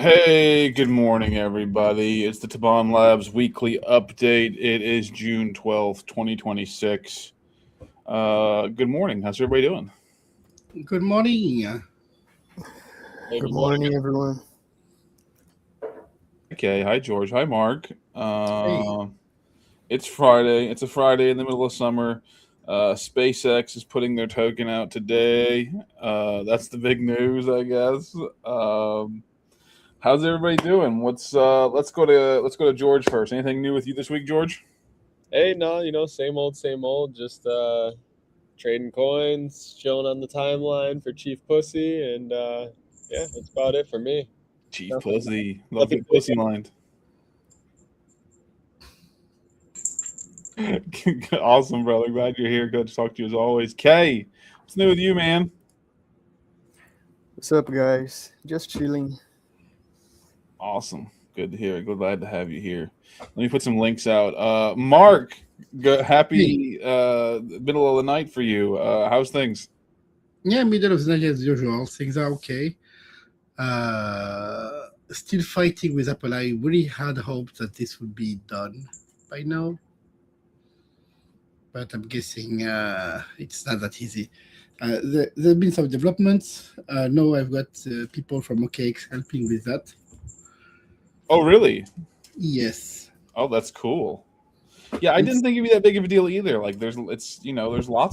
Hey, good morning, everybody. It's the Tibane Labs weekly update. It is June 12th, 2026. Good morning. How's everybody doing? Good morning. Hey, Good good morning. morning, everyone. Okay. Hi, George. Hi, Mark. Hey, It's Friday. It's a Friday in the middle of summer. SpaceX is putting their token out today. That's the big news, I guess. How's everybody doing? Let's go to George first. Anything new with you this week, George? Hey, no, same old, same old. Just trading coins, chilling on the timeline for Chief Pussy, and yeah, that's about it for me. Chief Nothing, Pussy. Love nothing getting big. pussy lined. Awesome, brother. Glad you're here. Good to talk to you as always. Kay, what's new with you, man? What's up, guys? Just chilling. Awesome. Good to hear. Glad to have you here. Let me put some links out. Mark, hey. happy middle of the night for you. How's things? Yeah, middle of the night as usual. Things are okay. Still fighting with Apple. I really had hoped that this would be done by now, but I'm guessing it's not that easy. There have been some developments. Now I've got people from OKX helping with that. Oh, really? Yes. Oh, that's cool. Yeah, I didn't It's, think it'd be that big of a deal either. Like, there's lots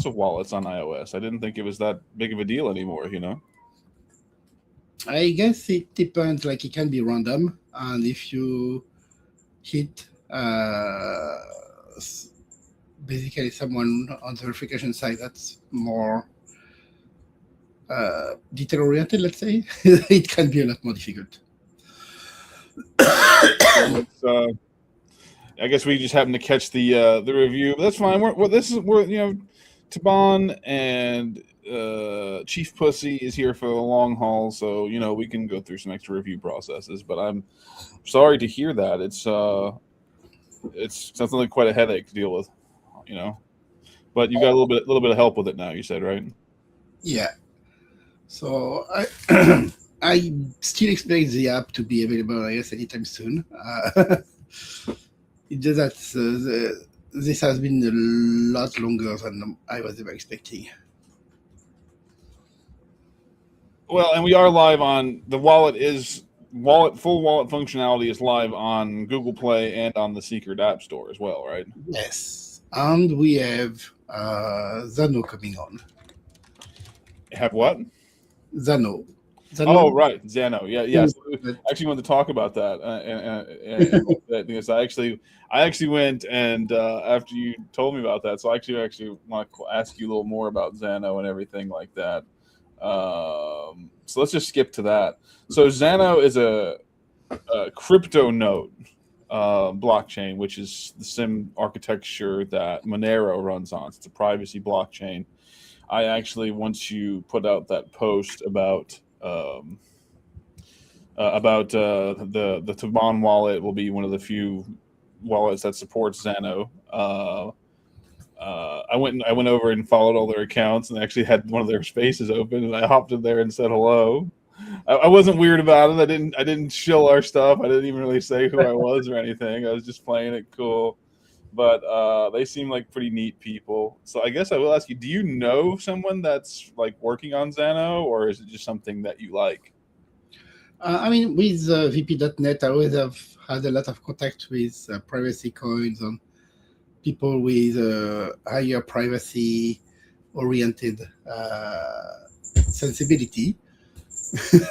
of wallets on iOS. I didn't think it was that big of a deal anymore. I guess it depends. Like it can be random, and if you hit basically someone on the verification side that's more detail oriented, let's say, it can be a lot more difficult. Well, I guess we just happened to catch the review, but that's fine. We're Taban and Chief Pussy is here for the long haul, so we can go through some extra review processes. But I'm sorry to hear that. It's something like quite a headache to deal with, you know. But you got a little bit of help with it now. You said, right? Yeah. So I I still expect the app to be available, I guess, anytime soon. It's just that this has been a lot longer than I was ever expecting. Well, and we are live on the wallet is wallet full wallet functionality is live on Google Play and on the Secret App Store as well, right? Yes. And we have Zano coming on. Have what? Zano. Oh, Zano. right, Xano. Yeah, yeah. So I actually wanted to talk about that, and because I actually went and after you told me about that, so I actually want to ask you a little more about Xano and everything like that. So let's just skip to that. So Xano is a crypto node blockchain, which is the same architecture that Monero runs on. It's a privacy blockchain. I actually, once you put out that post about the Tibane wallet will be one of the few wallets that supports Xano. I went over and followed all their accounts and actually had one of their spaces open, and I hopped in there and said hello. I wasn't weird about it. I didn't shill our stuff. I didn't even really say who I was or anything. I was just playing it cool. But they seem like pretty neat people. So I guess I will ask you: do you know someone that's like working on Xano, or is it just something that you like? I mean, with VP.net, I always have had a lot of contact with privacy coins and people with higher privacy oriented sensibility.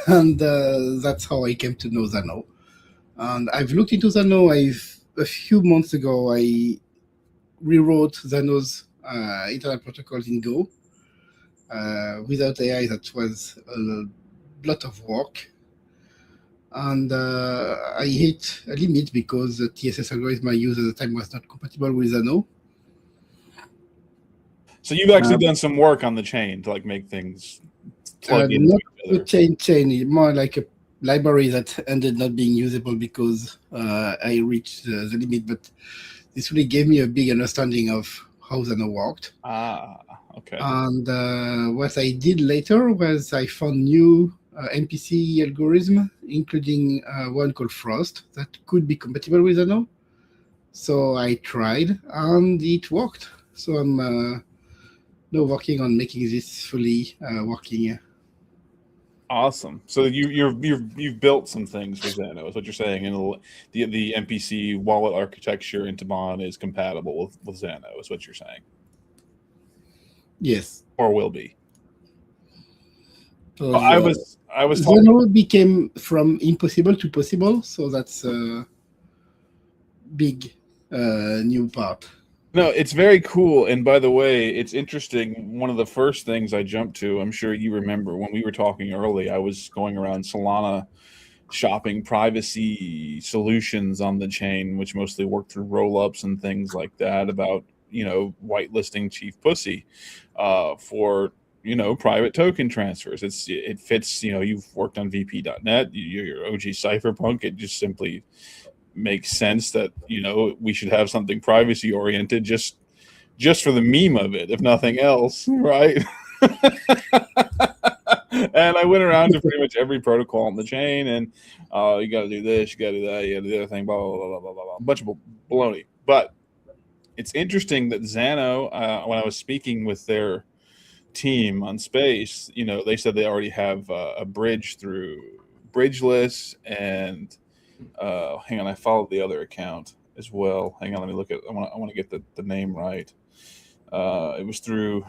And that's how I came to know Zano. And I've looked into Zano. A few months ago, I rewrote Zano's internet protocols in Go. Without AI, that was a lot of work. And I hit a limit because the TSS algorithm I used at the time was not compatible with Zano. So you've actually Um, done some work on the chain to like make things plug into Not each a other. chain, more like a library that ended not being usable because I reached the limit. But this really gave me a big understanding of how Zano worked. Ah, okay. And what I did later was I found new MPC algorithm including one called Frost that could be compatible with Zano. So I tried and it worked. So I'm now working on making this fully working. Awesome. So you've built some things for Xano, is what you're saying, and the MPC wallet architecture in Tibane is compatible with Xano, is what you're saying, Yes. or will be. So I was talking. Xano became from impossible to possible, so that's a big new part. No, it's very cool. And by the way, it's interesting. One of the first things I jumped to, I'm sure you remember when we were talking early, I was going around Solana shopping privacy solutions on the chain, which mostly work through roll-ups and things like that, about, whitelisting Chief Pussy for, private token transfers. It fits, you've worked on VP.net, you're OG Cypherpunk. It just simply makes sense that we should have something privacy oriented just for the meme of it, if nothing else, right? And I went around to pretty much every protocol on the chain, and you got to do this, you got to do that, you got to do the other thing, blah blah blah blah blah blah, a bunch of baloney. But it's interesting that Xano, when I was speaking with their team on Space, they said they already have a bridge through Bridgeless, and hang on, I followed the other account as well. Hang on, let me look at. I want to get the name right. It was through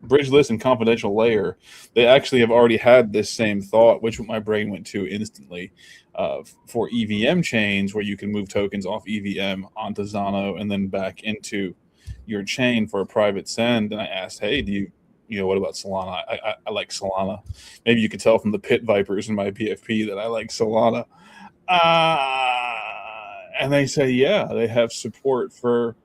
Bridgeless and Confidential Layer. They actually have already had this same thought, which my brain went to instantly, for EVM chains, where you can move tokens off EVM onto Xano and then back into your chain for a private send. And I asked, hey, do you what about Solana? I like Solana. Maybe you could tell from the Pit Vipers in my PFP that I like Solana. And they say, yeah, they have support for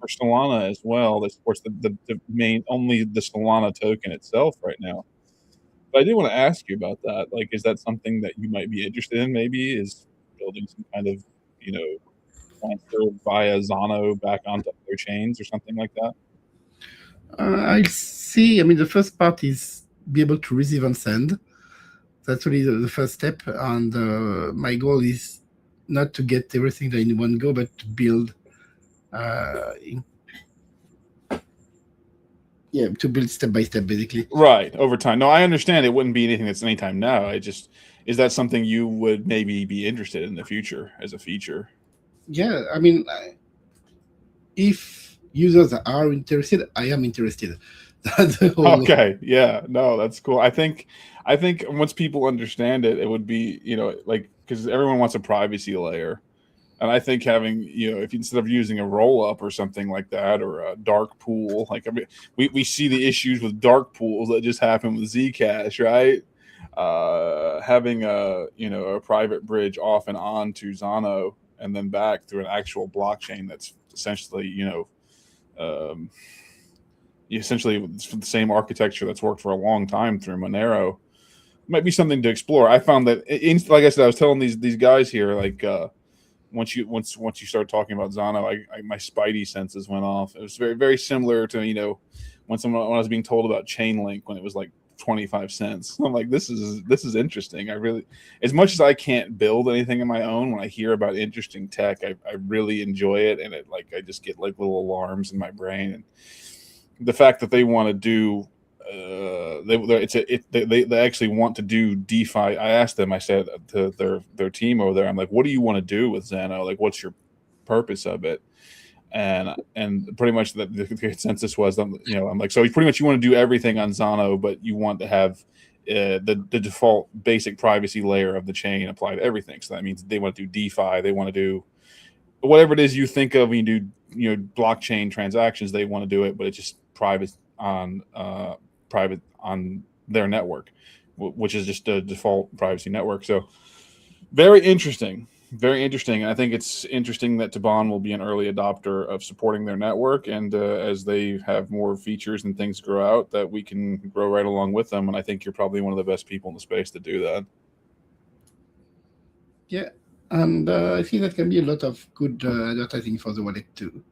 Solana as well. They support the main, only the Solana token itself right now. But I do want to ask you about that. Like, is that something that you might be interested in? Maybe is building some kind of, transfer via Xano back onto other chains or something like that? I'll see. I mean, the first part is be able to receive and send. That's really the first step. And my goal is not to get everything in one go, but to build to build step by step, basically. Right, over time. No, I understand it wouldn't be anything that's anytime now. Is that something you would maybe be interested in the future as a feature? Yeah, I mean, if users are interested, I am interested. Okay, yeah, no, that's cool. I think once people understand it, it would be, because everyone wants a privacy layer. And I think having, if instead of using a roll up or something like that, or a dark pool, we see the issues with dark pools that just happen with Zcash, right? Having a private bridge off and on to Xano and then back through an actual blockchain that's essentially, essentially the same architecture that's worked for a long time through Monero, might be something to explore. I found that, like I said, I was telling these guys here, once you start talking about Xano, my spidey senses went off. It was very, very similar to, when I was being told about Chainlink when it was like 25 cents. I'm like, this is interesting. I really, as much as I can't build anything of my own, when I hear about interesting tech, I really enjoy it, and I just get like little alarms in my brain. And the fact that they want to do they actually want to do DeFi. I asked them, I said to their team over there, I'm like, what do you want to do with Xano? Like, what's your purpose of it? And pretty much the consensus was, I'm like, so pretty much you want to do everything on Xano, but you want to have the default basic privacy layer of the chain apply to everything. So that means they want to do DeFi, they want to do whatever it is you think of when you do blockchain transactions. They want to do it, but it's just private on their network, which is just a default privacy network. So very interesting. And I think it's interesting that Tibane will be an early adopter of supporting their network, and as they have more features and things grow out, that we can grow right along with them. And I think you're probably one of the best people in the space to do that. Yeah, and I think that can be a lot of good advertising for the wallet too.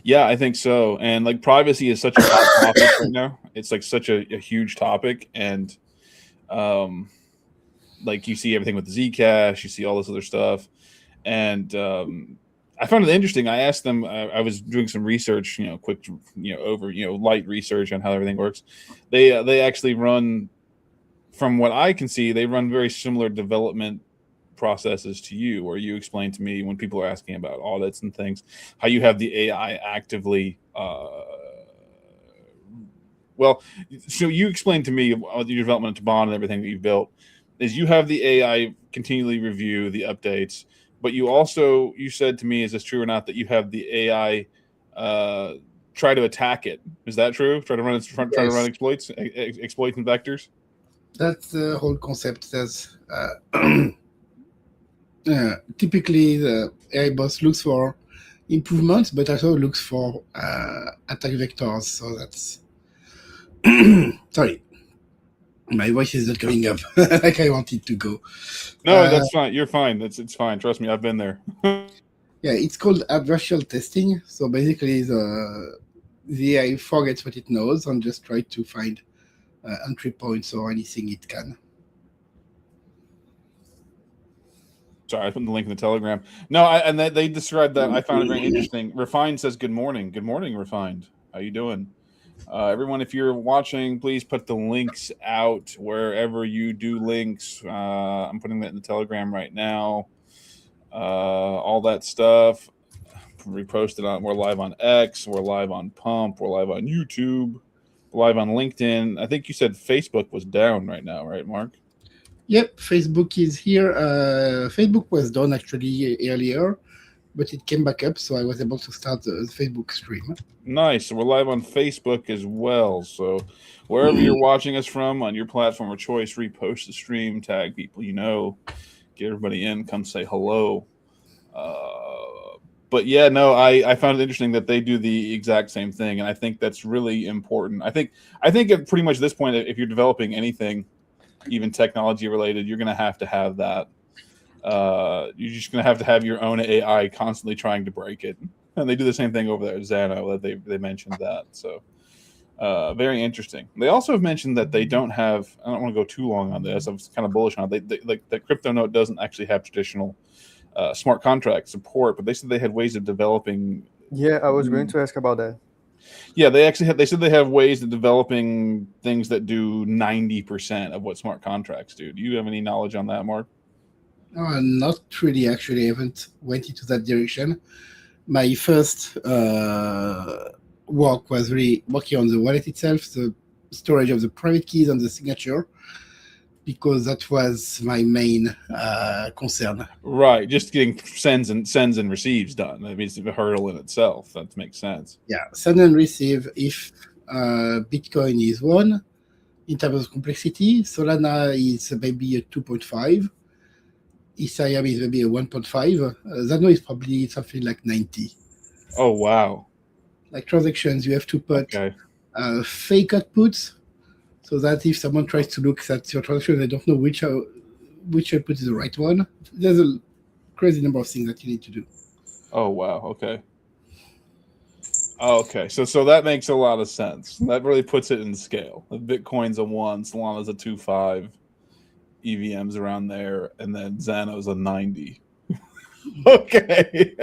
Yeah, I think so. And privacy is such a hot topic right now. It's such a huge topic, and like you see everything with the Zcash, you see all this other stuff, and I found it interesting. I asked them. I was doing some research, quick, light research on how everything works. They actually run, from what I can see, they run very similar development processes to you, where you explain to me when people are asking about audits and things, how you have the AI actively. Well, so you explained to me your development of Tibane and everything that you've built, is you have the AI continually review the updates, but you said to me, is this true or not, that you have the AI try to attack it? Is that true? Try to run exploits and vectors? That's the whole concept. There's typically the AI boss looks for improvements, but also looks for attack vectors. So that's sorry, my voice is not coming up like I want it to go. No, that's fine. You're fine. It's fine. Trust me, I've been there. Yeah, it's called adversarial testing. So basically, the AI forgets what it knows and just try to find entry points or anything it can. Sorry, I put the link in the Telegram. No, and they described that. I found it very interesting. Refined says, "Good morning. Good morning, Refined. How you doing?" Everyone, if you're watching, please put the links out wherever you do links. I'm putting that in the Telegram right now. All that stuff. Repost it on. We're live on X. We're live on Pump. We're live on YouTube. We're live on LinkedIn. I think you said Facebook was down right now, right, Mark? Yep, Facebook is here. Facebook was down actually earlier, but it came back up, so I was able to start the Facebook stream. Nice. So we're live on Facebook as well. So wherever you're watching us from, on your platform of choice, repost the stream, tag people get everybody in, come say hello. But yeah, no, I found it interesting that they do the exact same thing, and I think that's really important. I think at pretty much this point, if you're developing anything, even technology related, you're going to have that. You're just going to have your own AI constantly trying to break it. And they do the same thing over there at Xano. That they mentioned that. So very interesting. They also have mentioned that they don't have, I don't want to go too long on this, I'm kind of bullish on it. They like the crypto note doesn't actually have traditional smart contract support, but they said they had ways of developing. Yeah, I was going to ask about that. Yeah, they said they have ways of developing things that do 90% of what smart contracts do. Do you have any knowledge on that, Mark? Not really, actually. I haven't went into that direction. My first work was really working on the wallet itself, the storage of the private keys and the signature, because that was my main concern. Right, just getting sends and receives done. I mean, it's a hurdle in itself. That makes sense. Yeah, send and receive. If Bitcoin is 1 in terms of complexity, Solana is maybe a 2.5. Ethereum is maybe a 1.5. Xano is probably something like 90. Oh, wow. Like transactions, you have to put fake outputs, so that if someone tries to look at your transaction, they don't know which output is the right one. There's a crazy number of things that you need to do. Oh, wow. Okay. Okay. So that makes a lot of sense. That really puts it in scale. Bitcoin's a 1, Solana's a 2.5, EVM's around there, and then Xano's a 90. Okay.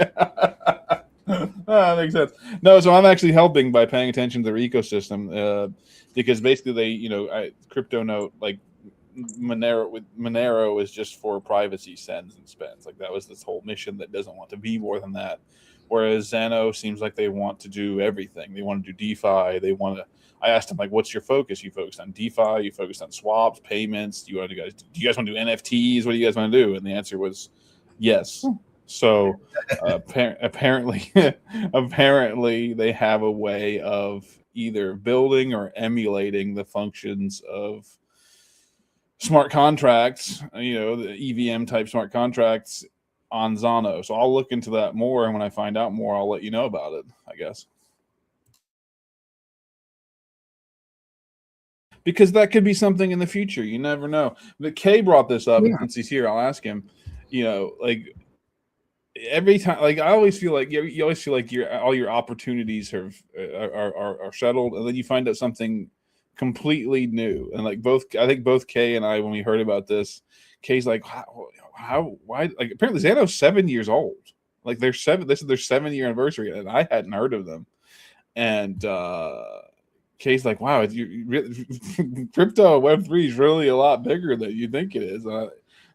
That makes sense. No, so I'm actually helping by paying attention to their ecosystem because basically crypto note, like Monero is just for privacy sends and spends. Like that was this whole mission that doesn't want to be more than that. Whereas Xano seems like they want to do everything. They want to do DeFi. I asked them, like, what's your focus? You focused on DeFi? You focused on swaps, payments? Do you guys want to do NFTs? What do you guys want to do? And the answer was yes. So apparently they have a way of either building or emulating the functions of smart contracts, the EVM type smart contracts on Xano. So I'll look into that more, and when I find out more, I'll let you know about it, I guess. Because that could be something in the future. You never know. But Kay brought this up, and since he's here, I'll ask him, like every time, like I always feel like you always feel like all your opportunities are settled, and then you find out something completely new. And like I think both Kay and I, when we heard about this, Kay's like, why? Like apparently Xano's 7 years old. Like this is their 7-year anniversary, and I hadn't heard of them. And Kay's like, wow, crypto Web3 is really a lot bigger than you think it is.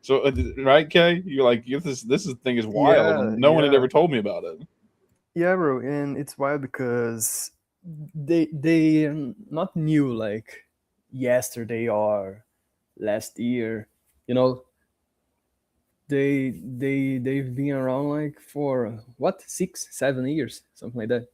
So right, Kay, you're like, this thing is wild, and no one had ever told me about it. Yeah, bro, and it's wild because they are not new like yesterday or last year. You know, they've been around like for what 6-7 years, something like that.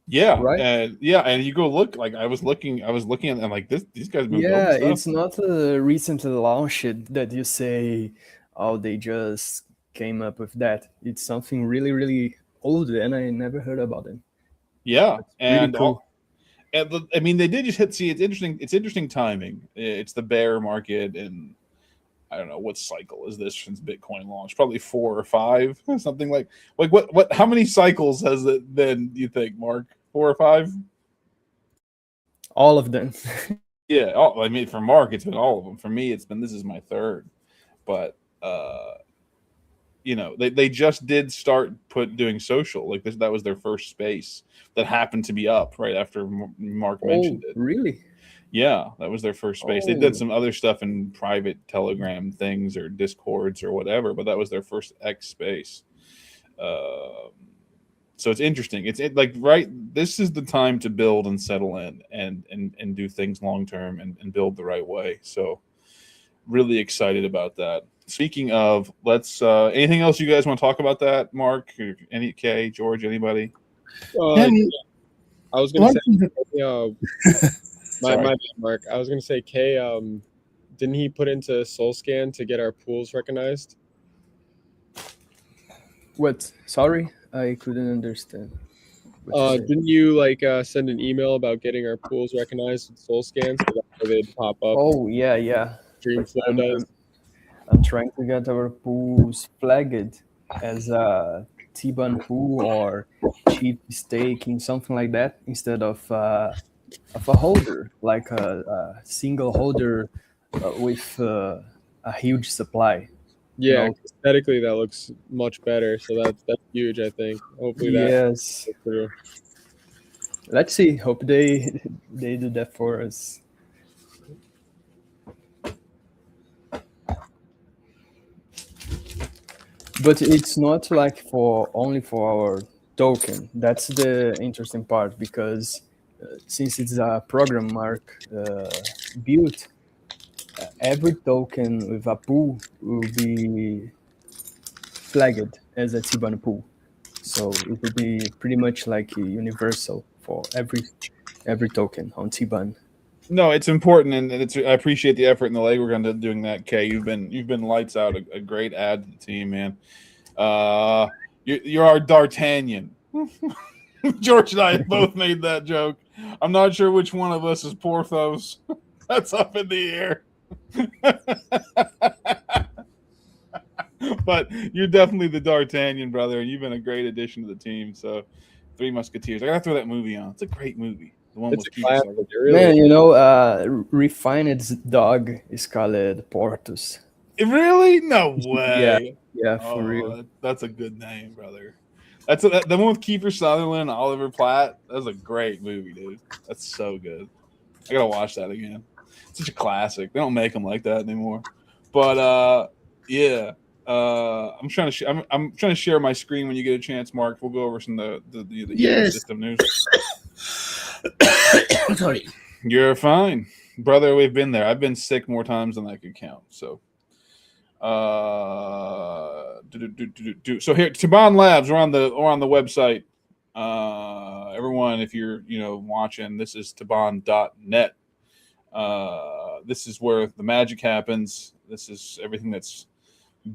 Yeah, right. And you go look. Like I was looking at, and like these guys been Yeah, building stuff. it's not a recently launched that you say, oh, they just came up with that. It's something really, really old, and I never heard about it. Yeah, really cool. I mean, they did just hit. See, it's interesting. It's interesting timing. It's the bear market, and I don't know what cycle is this since Bitcoin launched. Probably 4 or 5, something like what? How many cycles has it been? You think, Mark? 4 or 5? All of them. Yeah. I mean, for Mark, it's been all of them. For me, this is my 3rd. But they just did start doing social. Like that was their first space that happened to be up right after Mark mentioned it. Really? Yeah, that was their first space. They did some other stuff in private Telegram things or Discords or whatever, but that was their first X space. So it's interesting. This is the time to build and settle in and do things long term and build the right way. So really excited about that. Speaking of, let's anything else you guys want to talk about that, Mark? Any Kay, George, anybody? I was gonna say my bad, Mark. I was gonna say Kay, didn't he put into SoulScan to get our pools recognized? What? Sorry, I couldn't understand. Didn't you send an email about getting our pools recognized with SoulScan so that they'd pop up? Oh yeah. Streamflow does. I'm trying to get our pools flagged as a Tibane pool or cheap staking, something like that, instead of a holder, like a single holder with a huge supply. Yeah, aesthetically that looks much better. So that's huge, I think. Hopefully that yes. goes through. Let's see. Hope they do that for us. But it's not like only for our token. That's the interesting part, because since it's a program Mark built, every token with a pool will be flagged as a Tibane pool. So it will be pretty much like universal for every token on Tibane. No, it's important, and I appreciate the effort and the legwork on doing that, Kay. You've been lights out, a great add to the team, man. You're our D'Artagnan. George and I both made that joke. I'm not sure which one of us is Porthos. That's up in the air. But you're definitely the D'Artagnan, brother, and you've been a great addition to the team. So, Three Musketeers. I gotta throw that movie on. It's a great movie. The one with classic. Man, you know, Refined's dog is called Porthos. Really? No way. Yeah, for real. That's a good name, brother. That's the one with Kiefer Sutherland, Oliver Platt. That's a great movie, dude. That's so good. I gotta watch that again. It's such a classic. They don't make them like that anymore. But yeah. I'm trying to share my screen when you get a chance, Mark. We'll go over some of the ecosystem news. Sorry. You're fine, brother. We've been there. I've been sick more times than I could count. So, So here, Tibane Labs. We're on the website. Everyone, if you're watching, this is Tibane.net. This is where the magic happens. This is everything that's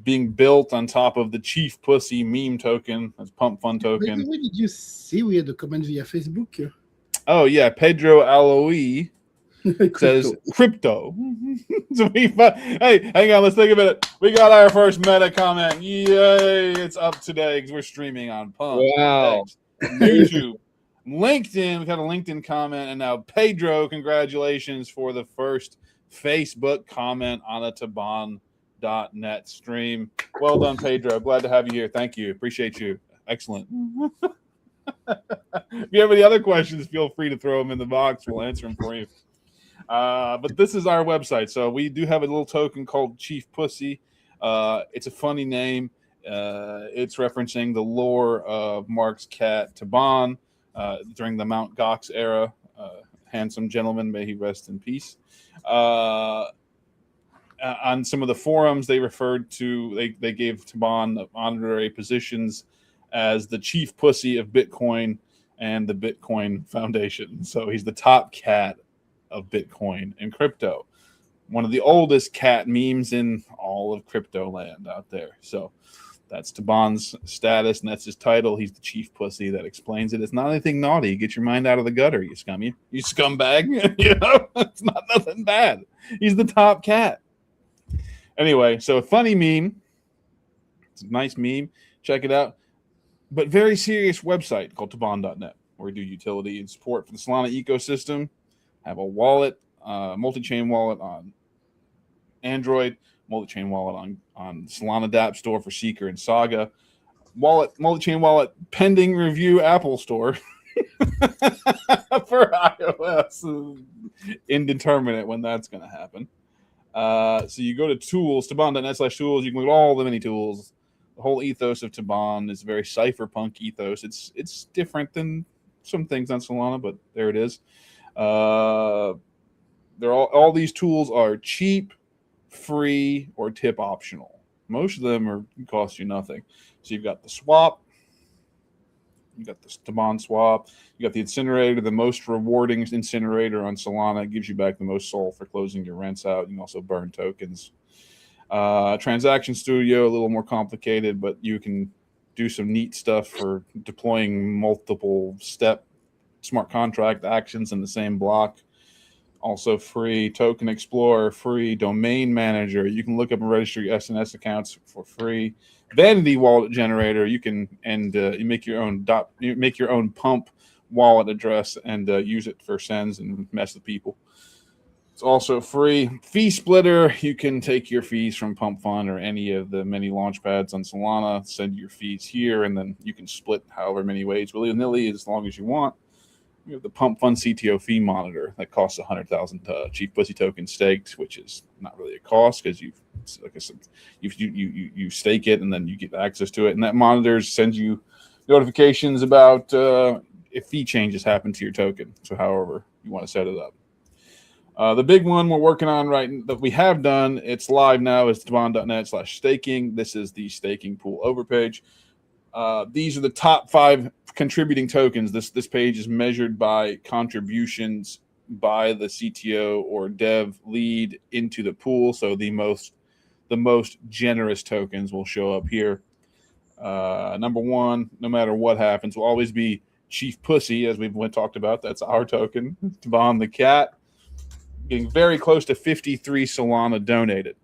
being built on top of the Chief Pussy meme token. That's Pump Fun token. By the way, did you see we had a comment via Facebook? Oh yeah, Pedro Aloe says crypto. So hey, hang on, let's think about it. We got our first meta comment. Yay! It's up today because we're streaming on Pump. Wow. YouTube. LinkedIn. We've had a LinkedIn comment, and now Pedro, congratulations for the first Facebook comment on a Tibane.net stream. Well done, Pedro. Glad to have you here. Thank you. Appreciate you. Excellent. If you have any other questions, feel free to throw them in the box. We'll answer them for you. But this is our website. So we do have a little token called Chief Pussy. It's a funny name. It's referencing the lore of Mark's cat Tibane during the Mount Gox era. Handsome gentleman, may he rest in peace. On some of the forums, they referred to, they gave Tibane honorary positions as the chief pussy of Bitcoin and the Bitcoin Foundation. So he's the top cat of Bitcoin and crypto. One of the oldest cat memes in all of crypto land out there. So that's Tibane's status, and that's his title. He's the chief pussy. That explains it. It's not anything naughty. Get your mind out of the gutter, you scummy. You scumbag. You know, it's not nothing bad. He's the top cat. Anyway, so a funny meme. It's a nice meme. Check it out. But very serious website called Tibane.net, where we do utility and support for the Solana ecosystem. Have a wallet, multi-chain wallet on Android, multi-chain wallet on Solana dApp Store for Seeker and Saga, wallet, multi-chain wallet pending review Apple Store for iOS. Indeterminate when that's going to happen. So you go to tools, Tibane.net/tools. You can look at all the many tools. The whole ethos of Tibane is a very cypherpunk ethos. It's different than some things on Solana, but there it is. They're all these tools are cheap, free, or tip optional. Most of them cost you nothing. So you've got the swap, you got the Tibane swap, you got the incinerator, the most rewarding incinerator on Solana. It gives you back the most SOL for closing your rents out. You can also burn tokens. Transaction Studio, a little more complicated, but you can do some neat stuff for deploying multiple step smart contract actions in the same block. Also free. Token Explorer, free. Domain Manager, you can look up and register your SNS accounts for free. Vanity Wallet Generator, you can you make your own pump wallet address and use it for sends and mess with people. It's also free. Fee Splitter, you can take your fees from Pump Fund or any of the many launch pads on Solana, send your fees here, and then you can split however many ways, willy-nilly, as long as you want. You have the Pump Fund CTO fee monitor that costs 100,000 Chief Pussy tokens staked, which is not really a cost because you stake it and then you get access to it, and that monitor sends you notifications about if fee changes happen to your token. So however you want to set it up. The big one we're working on that we have done, it's live now, is Tibane.net/staking. This is the staking pool overpage. These are the top 5 contributing tokens. This page is measured by contributions by the CTO or dev lead into the pool. So the most generous tokens will show up here. Number 1, no matter what happens, will always be Chief Pussy, as we've talked about. That's our token. Tibane the cat. Getting very close to 53 Solana donated.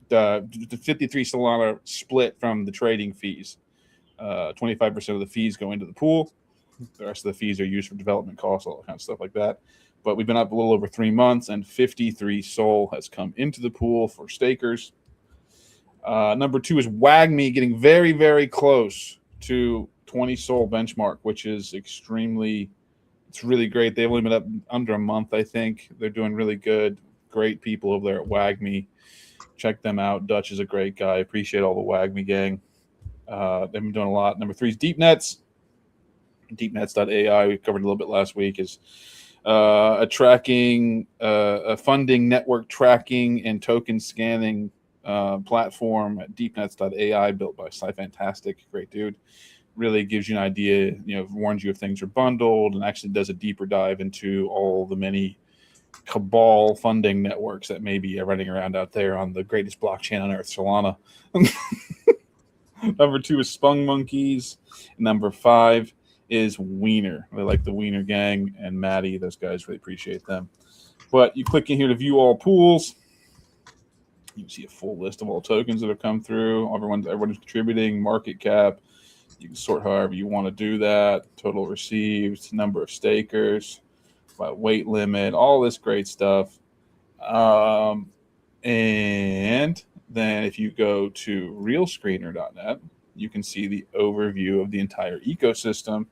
The 53 Solana split from the trading fees. 25% of the fees go into the pool. The rest of the fees are used for development costs, all that kind of stuff like that. But we've been up a little over 3 months, and 53 SOL has come into the pool for stakers. Number 2 is WAGME, getting very, very close to 20 SOL benchmark, which is it's really great. They've only been up under a month, I think. They're doing really good. Great people over there at WAGME. Check them out. Dutch is a great guy. Appreciate all the WAGME gang. They've been doing a lot. Number 3 is DeepNets. DeepNets.ai, we covered a little bit last week, is a funding network tracking and token scanning platform at DeepNets.ai, built by Fantastic. Great dude. Really gives you an idea, warns you if things are bundled, and actually does a deeper dive into all the many cabal funding networks that may be running around out there on the greatest blockchain on earth, Solana. Number 2 is Spung Monkeys. Number 5 is Wiener. They like the Wiener gang and Maddie. Those guys, really appreciate them. But you click in here to view all pools. You can see a full list of all tokens that have come through. Everyone's contributing, market cap, You can sort however you want to do that. Total received, number of stakers, by weight limit, all this great stuff. And then if you go to realscreener.net, you can see the overview of the entire ecosystem.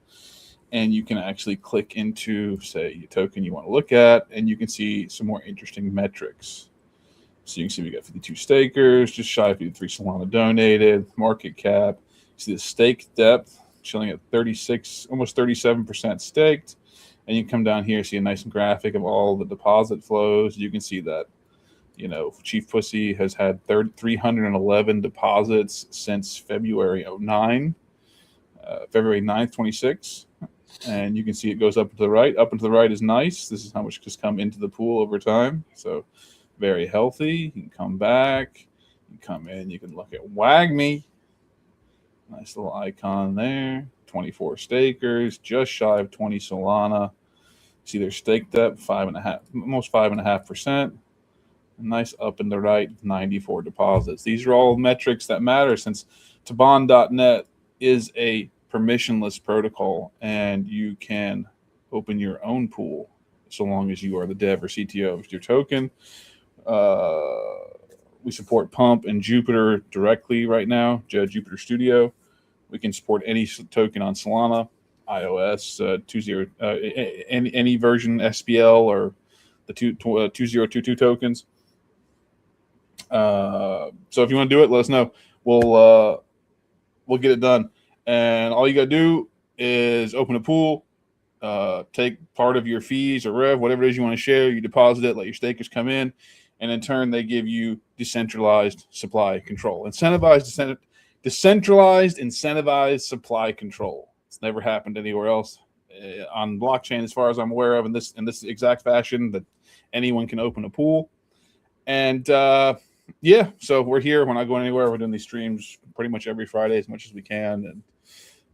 And you can actually click into, say, a token you want to look at, and you can see some more interesting metrics. So you can see we got 52 stakers, just shy of 53 Solana donated, market cap. You see the stake depth chilling at 36, almost 37% staked. And you come down here, see a nice graphic of all the deposit flows. You can see that, Chief Pussy has had 311 deposits since February 09, February 9th, 26. And you can see it goes up to the right. Up and to the right is nice. This is how much has come into the pool over time. So very healthy. You can come back. You can come in. You can look at WagMe. Nice little icon there. 24 stakers, just shy of 20 Solana. See their stake depth, almost 5.5%. Nice up and to right, 94 deposits. These are all metrics that matter, since Tibane.net is a permissionless protocol, and you can open your own pool so long as you are the dev or CTO of your token. We support Pump and Jupiter directly right now, Jupiter Studio. We can support any token on Solana, iOS 20, any version SPL or the 2022 tokens. So if you want to do it, let us know. We'll get it done. And all you got to do is open a pool, take part of your fees or rev, whatever it is you want to share. You deposit it, let your stakers come in, and in turn, they give you decentralized supply control. Decentralized, incentivized supply control. It's never happened anywhere else on blockchain, as far as I'm aware of, in this exact fashion, that anyone can open a pool. And so we're here. We're not going anywhere. We're doing these streams pretty much every Friday as much as we can, and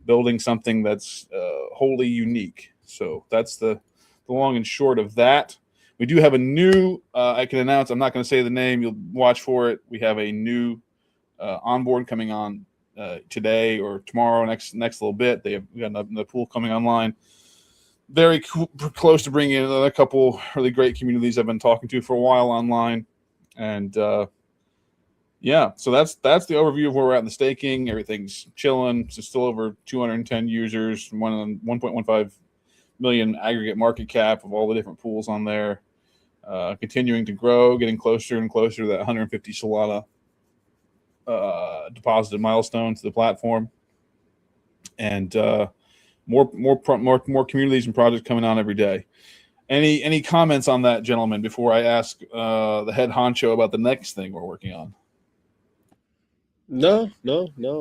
building something that's wholly unique. So that's the long and short of that. We do have a new, I can announce, I'm not going to say the name, you'll watch for it. We have a new onboard coming on today or tomorrow, next little bit. We got the pool coming online. Very close to bringing in another couple really great communities I've been talking to for a while online. And so that's the overview of where we're at in the staking. Everything's chilling. So still over 210 users, 1.15 million aggregate market cap of all the different pools on there. Continuing to grow, getting closer and closer to that 150 Solana deposited milestone to the platform. And more communities and projects coming on every day. Any comments on that, gentlemen, before I ask the head honcho about the next thing we're working on? No.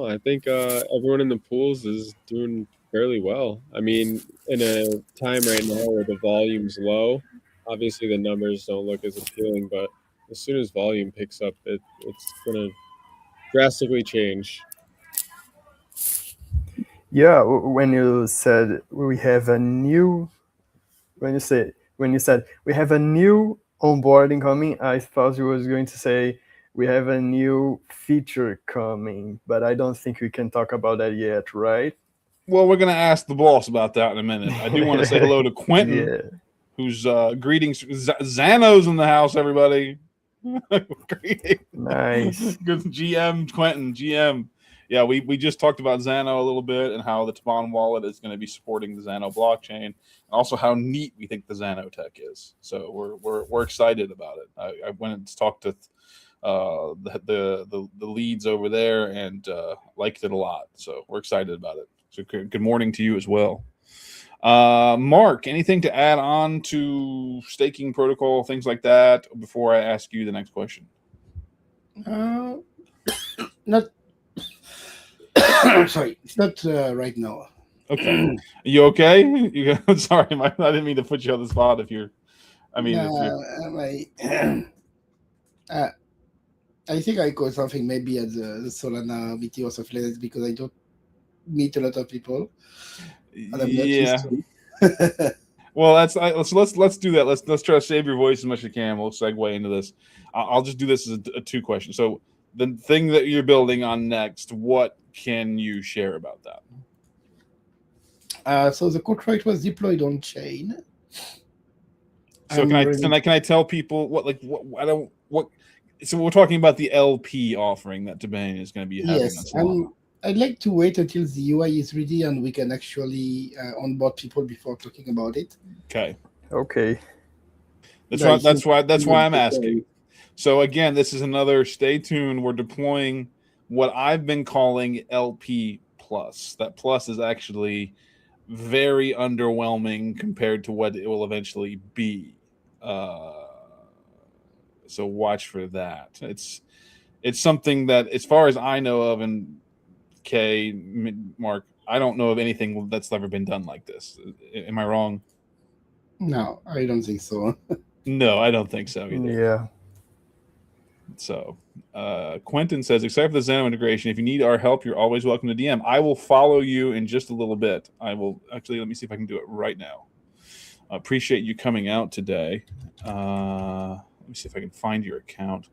I think everyone in the pools is doing fairly well. I mean, in a time right now where the volume's low, obviously the numbers don't look as appealing, but as soon as volume picks up, it's going to drastically change. Yeah, when you said we have a new, when you said we have a new onboarding coming, I thought you was going to say we have a new feature coming, but I don't think we can talk about that yet, right? Well, we're going to ask the boss about that in a minute. I do want to say hello to Quentin, who's greetings. Zano's in the house, everybody. Nice. Good GM, Quentin, GM. Yeah, we just talked about Zano a little bit and how the Tibane wallet is going to be supporting the Zano blockchain, and also how neat we think the Zano tech is. So we're excited about it. I went and talked to the leads over there and liked it a lot. So we're excited about it. So good morning to you as well. Mark, anything to add on to staking protocol, things like that, before I ask you the next question? Not. Sorry, it's not right now. Okay. Are you okay? Sorry, I didn't mean to put you on the spot. I think I call something maybe at the Solana VT or something like that, because I don't meet a lot of people. And I'm not used to it. Well, let's do that. Let's try to save your voice as much as you can. We'll segue into this. I'll just do this as a two question. So the thing that you're building on next, what can you share about that? So the contract was deployed on chain. So can I tell people so we're talking about the LP offering that Tibane is going to be having on Solana. I'd like to wait until the UI is ready and we can actually onboard people before talking about it. Okay. That's why I'm asking. So again, this is another stay tuned. We're deploying what I've been calling LP plus. That plus is actually very underwhelming compared to what it will eventually be. So watch for that. It's something that, as far as I know of, and Mark, I don't know of anything that's ever been done like this. Am I wrong? No, I don't think so. No, I don't think so either. Yeah. So Quentin says, except for the Zeno integration, if you need our help, you're always welcome to DM. I will follow you in just a little bit. I will actually, let me see if I can do it right now. I appreciate you coming out today. Let me see if I can find your account.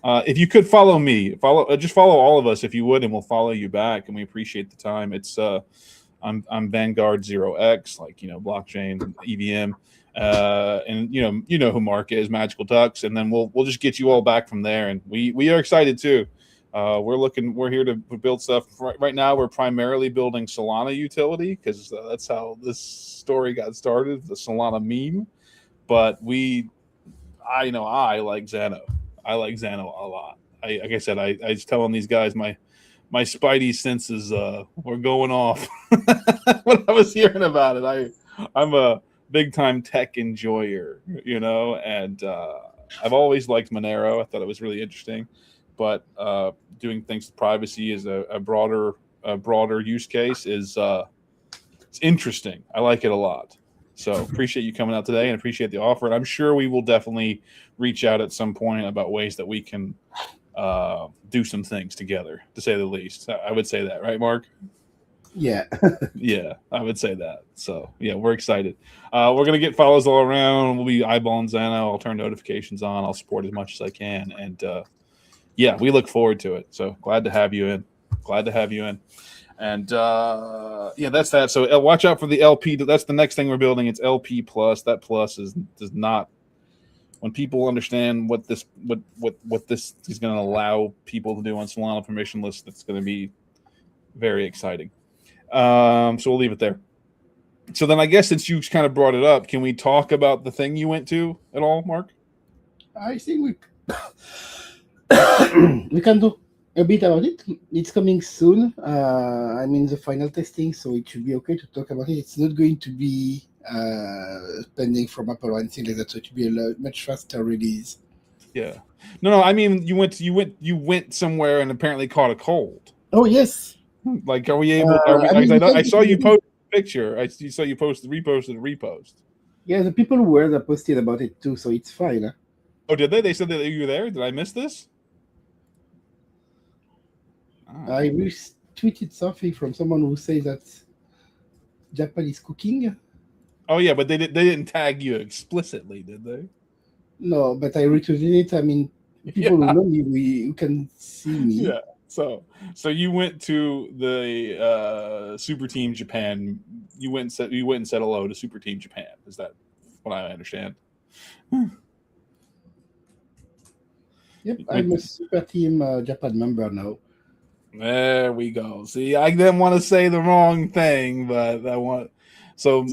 If you could follow me, just follow all of us if you would, and we'll follow you back. And we appreciate the time. It's I'm Vanguard 0x, like blockchain EVM, and you know who Mark is, Magical Ducks, and then we'll just get you all back from there. And we are excited too. We're here to build stuff. Right now, we're primarily building Solana utility because that's how this story got started, the Solana meme. But I like Xano. I like Xano a lot. Like I said, I was telling these guys my spidey senses were going off when I was hearing about it. I'm a big time tech enjoyer, and I've always liked Monero. I thought it was really interesting, but doing things with privacy is a broader use case is it's interesting. I like it a lot. So appreciate you coming out today and appreciate the offer. And I'm sure we will definitely reach out at some point about ways that we can do some things together, to say the least. I would say that, right, Mark? Yeah. Yeah, I would say that. So, yeah, we're excited. We're going to get follows all around. We'll be eyeballing Xano. I'll turn notifications on. I'll support as much as I can. And, yeah, we look forward to it. So glad to have you in. And yeah, that's that. So watch out for the LP. That's the next thing we're building. It's LP plus. That plus does not. When people understand what this is going to allow people to do on Solana permissionless, that's going to be very exciting. So we'll leave it there. So then, I guess since you kind of brought it up, can we talk about the thing you went to at all, Mark? I think we can do a bit about it. It's coming soon. I'm in the final testing, so it should be okay to talk about it. It's not going to be pending from Apple or anything like that, so it should be a much faster release. Yeah. No. I mean, you went somewhere and apparently caught a cold. Oh yes. Like, are we able? I saw you post a picture. I saw you reposted a repost. Yeah, the people who were there posted about it too, so it's fine. Huh? Oh, did they? They said that you were there. Did I miss this? I retweeted something from someone who says that Japan is cooking. Oh yeah, but they didn't tag you explicitly, did they? No, but I retweeted it. I mean, people who know me, who can see me. Yeah. So you went to the Super Team Japan. You went and said hello to Super Team Japan. Is that what I understand? Yep, I'm a Super Team Japan member now. There we go. See, I didn't want to say the wrong thing, but I want so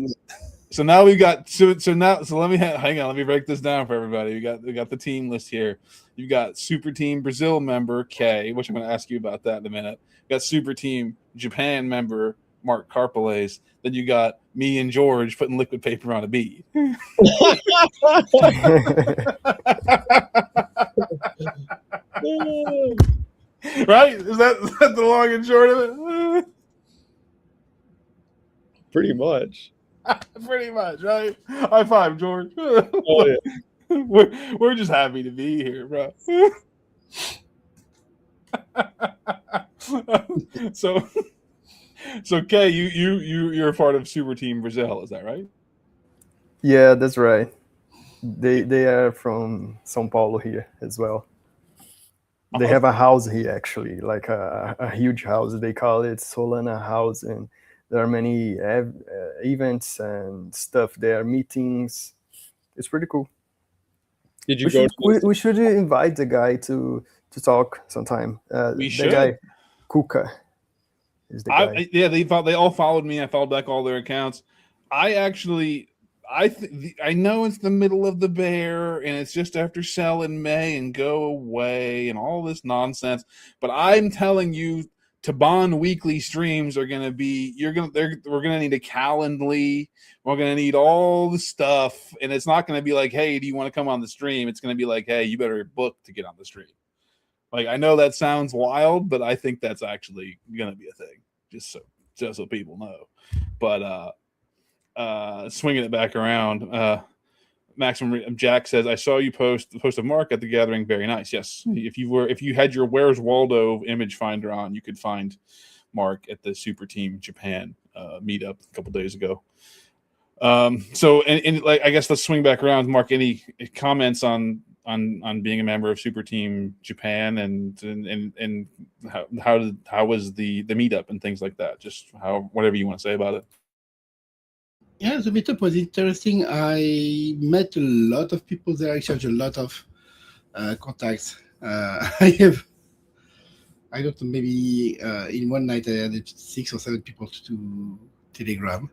now we got so let me hang on. Let me break this down for everybody. We got the team list here. You got Super Team Brazil member K, which I'm going to ask you about that in a minute. You got Super Team Japan member Mark Carpeles. Then you got me and George putting liquid paper on a bead. Right? Is that the long and short of it? Pretty much. Pretty much, right? High five, George. Oh, yeah. We're just happy to be here, bro. So Kay, you're a part of Super Team Brazil, is that right? Yeah, that's right. They are from São Paulo here as well. They have a house here, actually, like a huge house. They call it Solana House, and there are many events and stuff there, meetings. It's pretty cool. Did you go? We should invite the guy to talk sometime. We the should. guy, Kuka, is the guy. Yeah, they all followed me. I followed back all their accounts. I know it's the middle of the bear and it's just after sell in May and go away and all this nonsense. But I'm telling you, Tibane weekly streams are gonna be. We're gonna need a Calendly. We're gonna need all the stuff, and it's not gonna be like, hey, do you want to come on the stream? It's gonna be like, hey, you better book to get on the stream. Like, I know that sounds wild, but I think that's actually gonna be a thing. Just so people know. But swinging it back around, Maximum Jack says, I saw you post the post of Mark at the gathering. Very nice. Yes. If you had your Where's Waldo image finder on, you could find Mark at the Super Team Japan meetup a couple days ago. So like, I guess let's swing back around. Mark, any comments on being a member of Super Team Japan and how was the meetup and things like that? Just whatever you want to say about it. Yeah, the meetup was interesting. I met a lot of people there. I exchanged a lot of contacts. I don't know, maybe in one night I added 6 or 7 people to Telegram.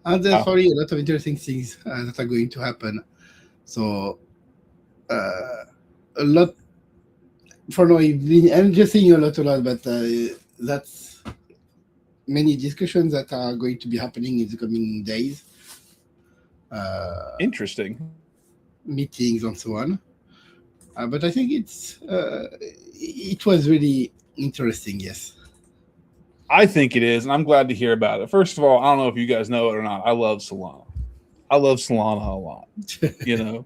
And there's probably a lot of interesting things that are going to happen. So a lot for now. I'm just saying a lot, but that's many discussions that are going to be happening in the coming days. Interesting. Meetings and so on. But I think it was really interesting, yes. I think it is, and I'm glad to hear about it. First of all, I don't know if you guys know it or not. I love Solana. I love Solana a lot. You know,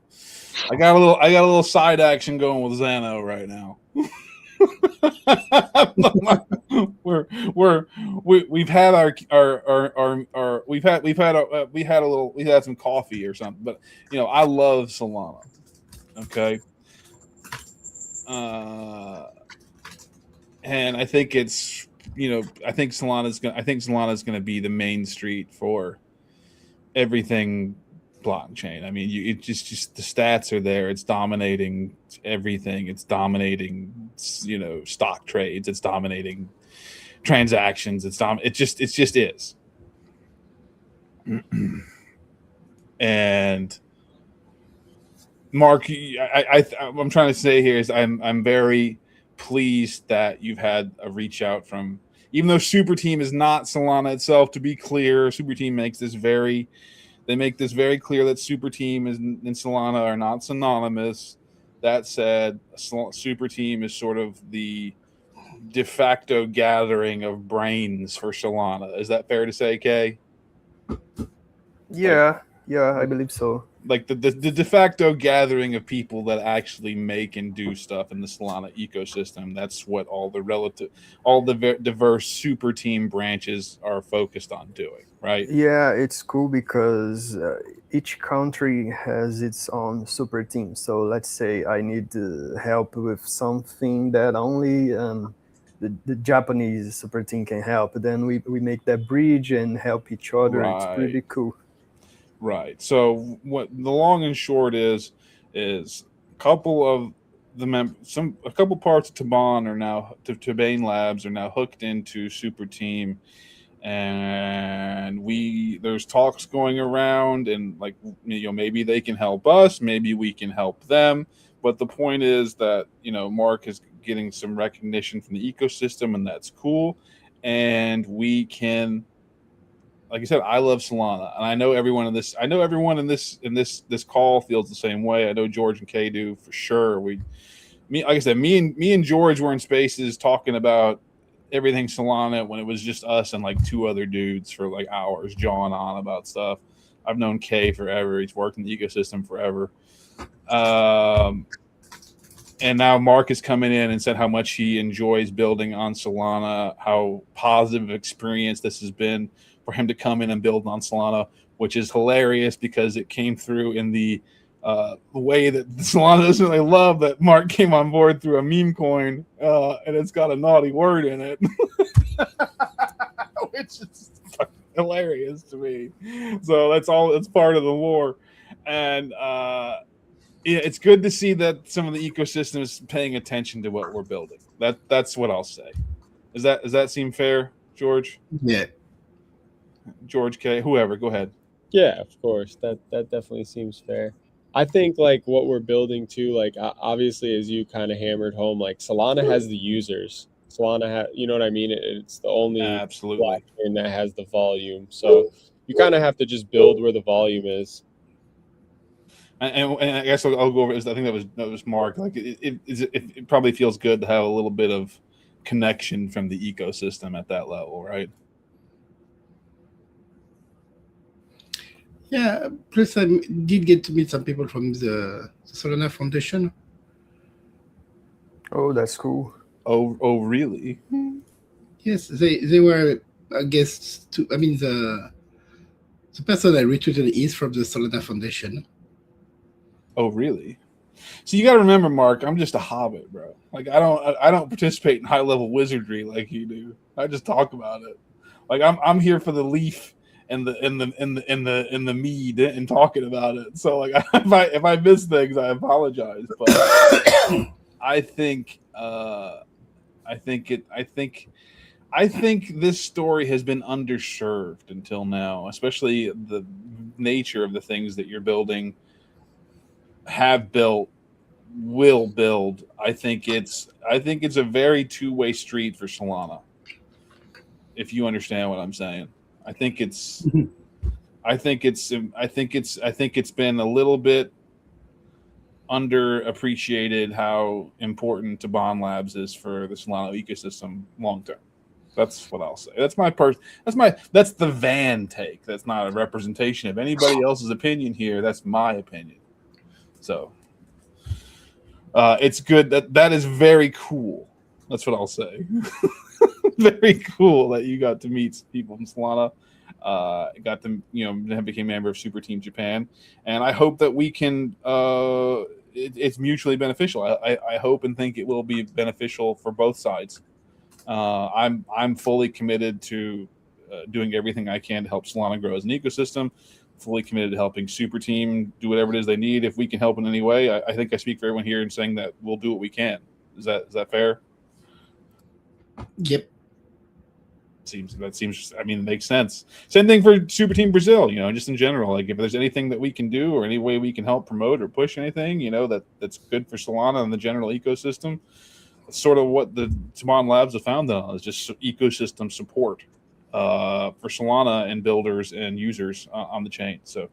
I got a little side action going with Xano right now. We've had some coffee or something, but you know, I love Solana. Okay. And I think it's, you know, I think Solana's going to be the main street for everything blockchain. I mean, it just the stats are there. It's dominating everything. It's dominating, you know, stock trades. It's dominating transactions. It just is. And Mark, I'm trying to say here is I'm very pleased that you've had a reach out from, even though Super Team is not Solana itself. To be clear, Super Team makes this very clear that Super Team and Solana are not synonymous. That said, Super Team is sort of the de facto gathering of brains for Solana. Is that fair to say, Kay? Yeah, I believe so. Like the de facto gathering of people that actually make and do stuff in the Solana ecosystem. That's what all the diverse Super Team branches are focused on doing, right? Yeah, it's cool because each country has its own super team. So let's say I need help with something that only the Japanese super team can help. Then we make that bridge and help each other. Right. It's pretty cool. Right. So what the long and short is a couple of a couple parts of Tibane are now Tibane Labs are now hooked into Super Team, and there's talks going around, and like, you know, maybe they can help us, maybe we can help them. But the point is that, you know, Mark is getting some recognition from the ecosystem, and that's cool. And we can, like I said, I love Solana, and I know everyone in this call feels the same way. I know George and Kay do for sure. Like I said, me and George were in spaces talking about everything Solana when it was just us and like 2 other dudes for like hours, jawing on about stuff. I've known Kay forever. He's worked in the ecosystem forever. And now Mark is coming in and said how much he enjoys building on Solana, how positive experience this has been for him to come in and build on Solana, which is hilarious because it came through in the the way that Solana doesn't really love that Mark came on board through a meme coin, and it's got a naughty word in it, which is fucking hilarious to me. So that's all. It's part of the lore, and it's good to see that some of the ecosystem is paying attention to what we're building. That's what I'll say. Does that seem fair, George? Yeah. George K. Whoever, go ahead. Yeah, of course. That definitely seems fair. I think like what we're building too, like obviously as you kind of hammered home, like Solana has the users. Solana you know what I mean? It's the only Absolutely blockchain that has the volume. So you kind of have to just build where the volume is. And I guess I'll go over. I think that was Mark. Like it probably feels good to have a little bit of connection from the ecosystem at that level, right? Yeah. Plus, I did get to meet some people from the Solana Foundation. Oh, that's cool. Oh, really? Yes, they were guests too. I mean, the person I retweeted is from the Solana Foundation. Oh, really? So you got to remember, Mark, I'm just a hobbit, bro. Like I don't participate in high level wizardry like you do. I just talk about it. Like I'm here for the leaf and the mead and talking about it. So like if I miss things, I apologize. But I think this story has been underserved until now, especially the nature of the things that you're building, have built, will build. I think it's a very two-way street for Solana. If you understand what I'm saying, I think it's been a little bit underappreciated how important Tibane Labs is for the Solana ecosystem long term. That's what I'll say. That's the Van take. That's not a representation of anybody else's opinion here. That's my opinion. So it's good. That is very cool. That's what I'll say. Very cool that you got to meet people from Solana. Got to became a member of Super Team Japan, and I hope that we can. It's mutually beneficial. I hope and think it will be beneficial for both sides. I'm fully committed to doing everything I can to help Solana grow as an ecosystem. Fully committed to helping Super Team do whatever it is they need. If we can help in any way, I think I speak for everyone here in saying that we'll do what we can. Is that fair? Yep. That seems. I mean, it makes sense. Same thing for Super Team Brazil. Just in general, like if there's anything that we can do or any way we can help promote or push anything, that's good for Solana and the general ecosystem. It's sort of what the Tibane Labs have founded on, is just ecosystem support for Solana and builders and users on the chain. So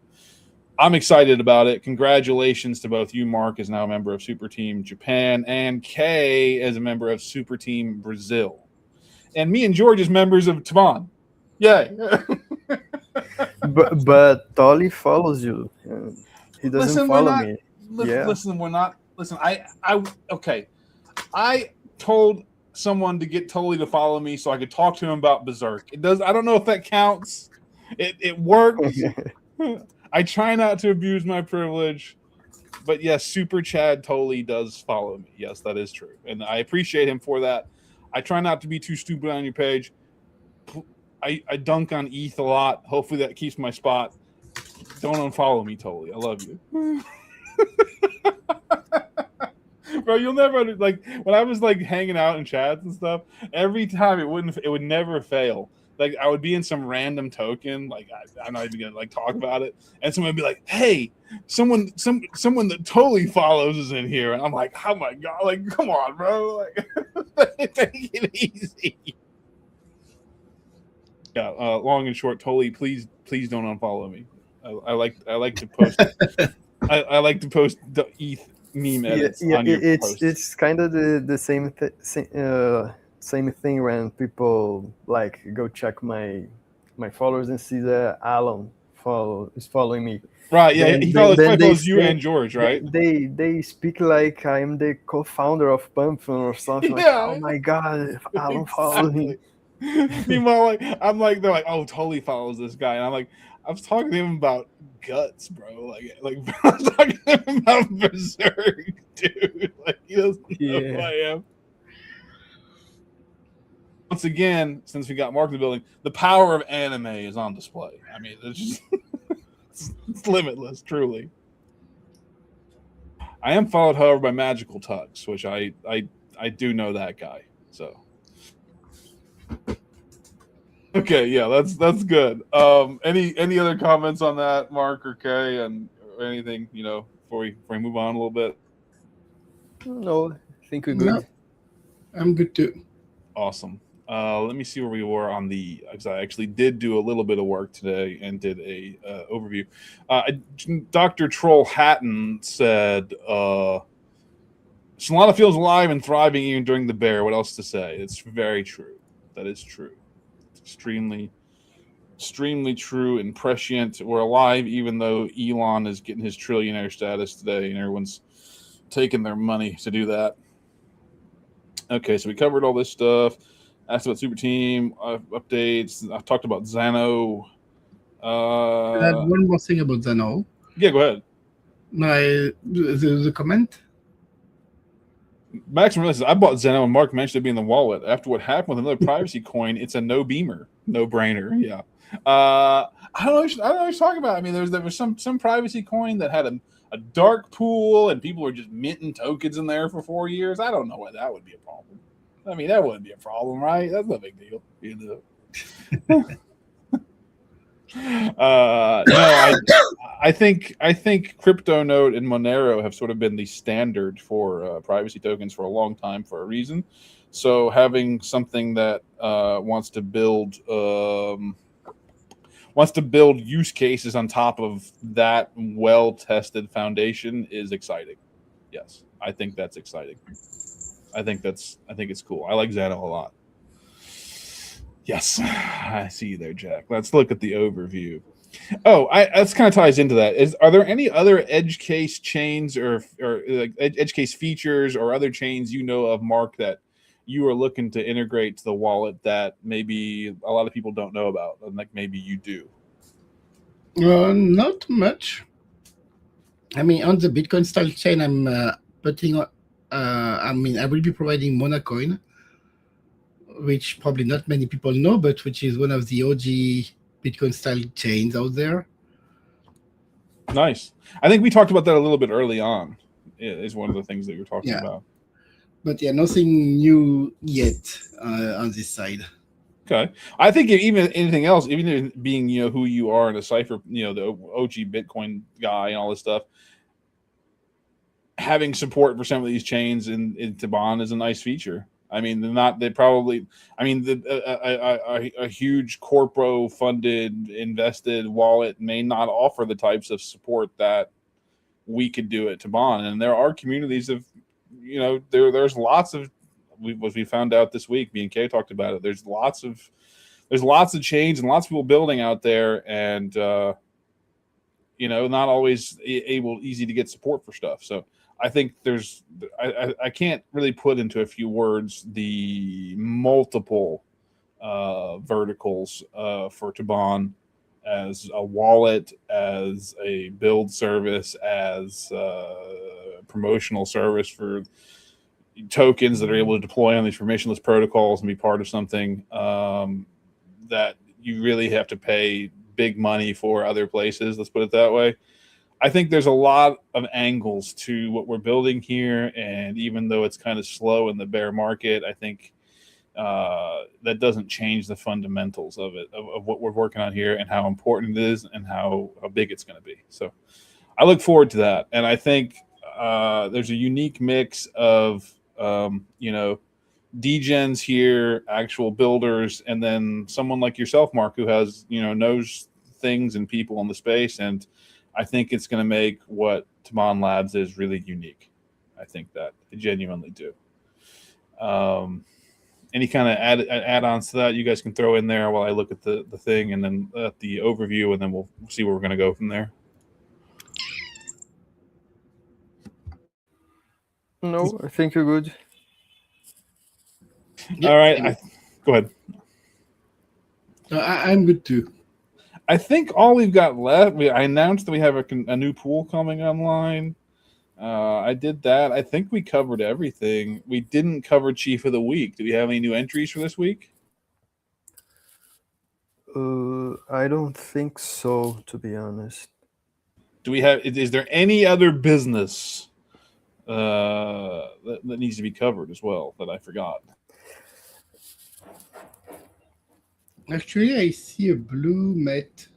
I'm excited about it. Congratulations to both you, Mark, as now a member of Super Team Japan, and Kay as a member of Super Team Brazil. And me and George as members of Tibane. Yay. but Tolly follows you. He doesn't follow me. Listen, we're not. Listen, okay. I told someone to get Tolly to follow me so I could talk to him about Berserk. It does. I don't know if that counts. It works. I try not to abuse my privilege, but yes, Super Chad Tolly does follow me. Yes, that is true, and I appreciate him for that. I try not to be too stupid on your page. I dunk on ETH a lot. Hopefully that keeps my spot. Don't unfollow me, Tolly. I love you. Bro, you'll never like when I was like hanging out in chats and stuff. Every time it would never fail. Like I would be in some random token, like I'm not even gonna like talk about it, and someone would be like, "Hey, someone that totally follows is in here," and I'm like, "Oh my god! Like, come on, bro! Like, take it easy." Yeah, long and short, totally. Please don't unfollow me. I like to post. I like to post the ETH meme edits on your posts. It's kind of the same thing when people like go check my followers and see that Alan is following me. Right, yeah, he follows you and George, right? They speak like I'm the co-founder of Pumpkin or something. Yeah. Like, oh my god, Alan follows me. Meanwhile, they're like, "Oh, totally follows this guy," and I'm like, I was talking to him about guts, bro. Like I was talking to him about Berserk, dude. Like he doesn't know who I am. Once again, since we got Mark in the building, the power of anime is on display. I mean, it's just it's limitless, truly. I am followed, however, by Magical Tux, which I do know that guy. So okay, yeah, that's good. Any other comments on that, Mark or Kay, and or anything before we move on a little bit? No, I think we're No, good. I'm good too. Awesome. Let me see where we were on the. Because I actually did do a little bit of work today and did a overview. Dr. Troll Hatton said, "Solana feels alive and thriving even during the bear." What else to say? It's very true. That is true. It's extremely true and prescient. We're alive even though Elon is getting his trillionaire status today, and everyone's taking their money to do that. Okay, so we covered all this stuff. Asked about Super Team updates. I talked about Xano. I had one more thing about Xano. Yeah, go ahead. The comment. Max says, I bought Xano and Mark mentioned it being in the wallet. After what happened with another privacy coin, it's a no-beamer. No-brainer. Yeah. I don't know what you're talking about. I mean, there was some privacy coin that had a dark pool and people were just minting tokens in there for 4 years. I don't know why that would be a problem. I mean, that wouldn't be a problem, right? That's no big deal. No, I think CryptoNote and Monero have sort of been the standard for privacy tokens for a long time for a reason. So having something that wants to build use cases on top of that well-tested foundation is exciting. Yes, I think that's exciting. I think it's cool. I like Xano a lot. Yes, I see you there, Jack. Let's look at the overview. Oh, that's kind of ties into that. Are there any other edge case chains or like edge case features or other chains of, Mark, that you are looking to integrate to the wallet that maybe a lot of people don't know about, and like maybe you do? Not much. I mean, on the Bitcoin style chain, I'm putting. I will be providing Monacoin, which probably not many people know, but which is one of the OG Bitcoin style chains out there. Nice. I think we talked about that a little bit early on. Is one of the things that you're talking about. But yeah, nothing new yet on this side. Okay. I think even anything else, even being who you are in a cipher, the OG Bitcoin guy and all this stuff, having support for some of these chains in Tibane is a nice feature. I mean, a huge corpo funded invested wallet may not offer the types of support that we could do at Tibane, and there are communities of, there's lots of, as we found out this week, me and Kay talked about it. There's lots of chains and lots of people building out there, and not always easy to get support for stuff. So I think I can't really put into a few words the multiple verticals for Tibane as a wallet, as a build service, as a promotional service for tokens that are able to deploy on these permissionless protocols and be part of something that you really have to pay big money for other places. Let's put it that way. I think there's a lot of angles to what we're building here, and even though it's kind of slow in the bear market, I think that doesn't change the fundamentals of it, of what we're working on here and how important it is and how big it's going to be. So I look forward to that, and I think there's a unique mix of degens here, actual builders, and then someone like yourself, Mark, who has knows things and people in the space, and I think it's going to make what Tibane Labs is really unique. I think that I genuinely do. Any kind of add-ons to that you guys can throw in there while I look at the thing and then at the overview, and then we'll see where we're going to go from there. No, I think you're good. All right. Go ahead. I'm good too. I think all we've got left. I announced that we have a new pool coming online. I did that. I think we covered everything. We didn't cover Chief of the Week. Do we have any new entries for this week? I don't think so, to be honest. Do we have? Is there any other business that needs to be covered as well that I forgot? Actually, I see a blue Met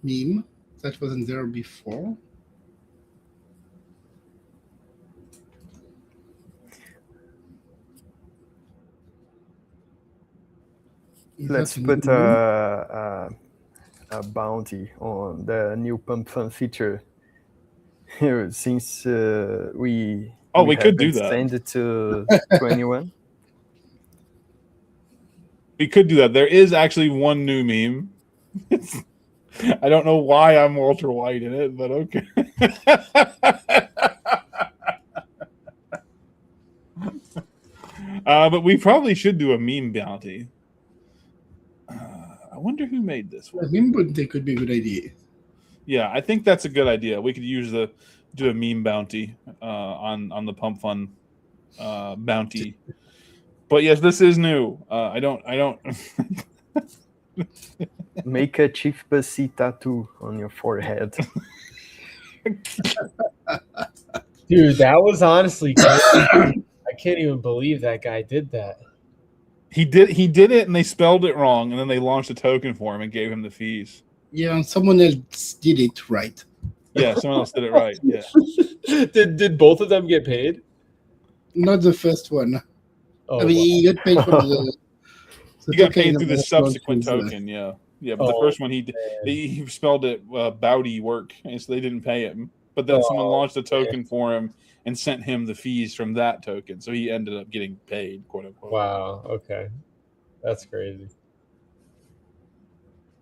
meme that wasn't there before. Let's put a bounty on the new Pump Fun feature. Since we could do that. Send it to 21. We could do that. There is actually one new meme. I don't know why I'm Walter White in it, but okay. But we probably should do a meme bounty. I wonder who made this one. A meme bounty could be a good idea. Yeah, I think that's a good idea. We could do a meme bounty on the Pump Fun bounty. But yes, this is new. I don't. Make a Chief Pussy tattoo on your forehead. Dude, that was honestly crazy. I can't even believe that guy did that. He did it, and they spelled it wrong, and then they launched a token for him and gave him the fees. Yeah, and someone else did it right. Yeah, someone else did it right. Yeah. Did both of them get paid? Not the first one. Oh, I mean, he got paid for the He got paid through the subsequent token. Yeah. But the first one he spelled it Bowdy work, and so they didn't pay him. But then someone launched a token for him and sent him the fees from that token, so he ended up getting paid, quote unquote. Wow. Okay, that's crazy.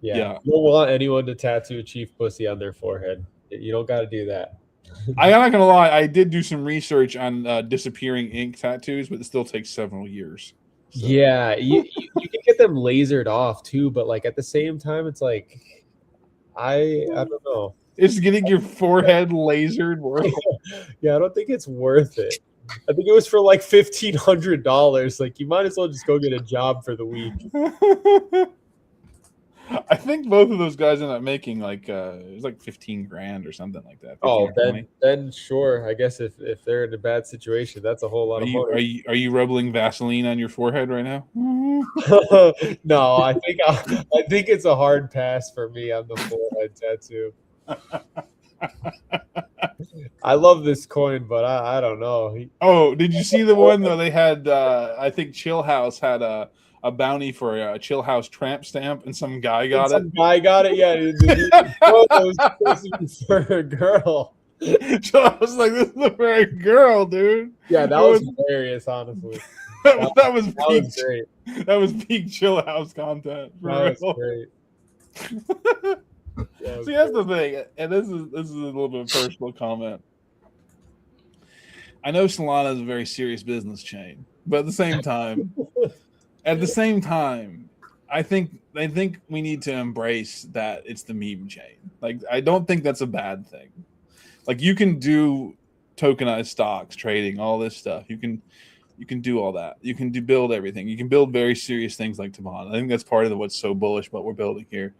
Yeah. You don't want anyone to tattoo Chief Pussy on their forehead. You don't got to do that. I'm not gonna lie, I did do some research on disappearing ink tattoos, but it still takes several years. So. Yeah, you can get them lasered off too, but like at the same time, it's like I don't know. Is getting your forehead lasered worth it? Yeah, I don't think it's worth it. I think it was for like $1,500. Like you might as well just go get a job for the week. I think both of those guys ended up making like it was like $15,000 or something like that. Oh, then sure. I guess if they're in a bad situation, that's a whole lot of money. Are you rubbing Vaseline on your forehead right now? No, I think it's a hard pass for me on the forehead tattoo. I love this coin, but I don't know. Did you see the one though? They had I think Chill House had a bounty for a Chill House tramp stamp, and some guy got it. Some guy got it. Yeah, it was supposed to be for a girl. So I was like, "This is for a girl, dude." Yeah, that was hilarious. Honestly, that was great. That was peak Chill House content. That was great. See, that's the thing, and this is a little bit of a personal comment. I know Solana is a very serious business chain, but at the same time, I think we need to embrace that it's the meme chain. Like, I don't think that's a bad thing. Like, you can do tokenized stocks, trading, all this stuff. You can do all that. You can build everything. You can build very serious things like Tibane. I think that's part of what's so bullish about what we're building here.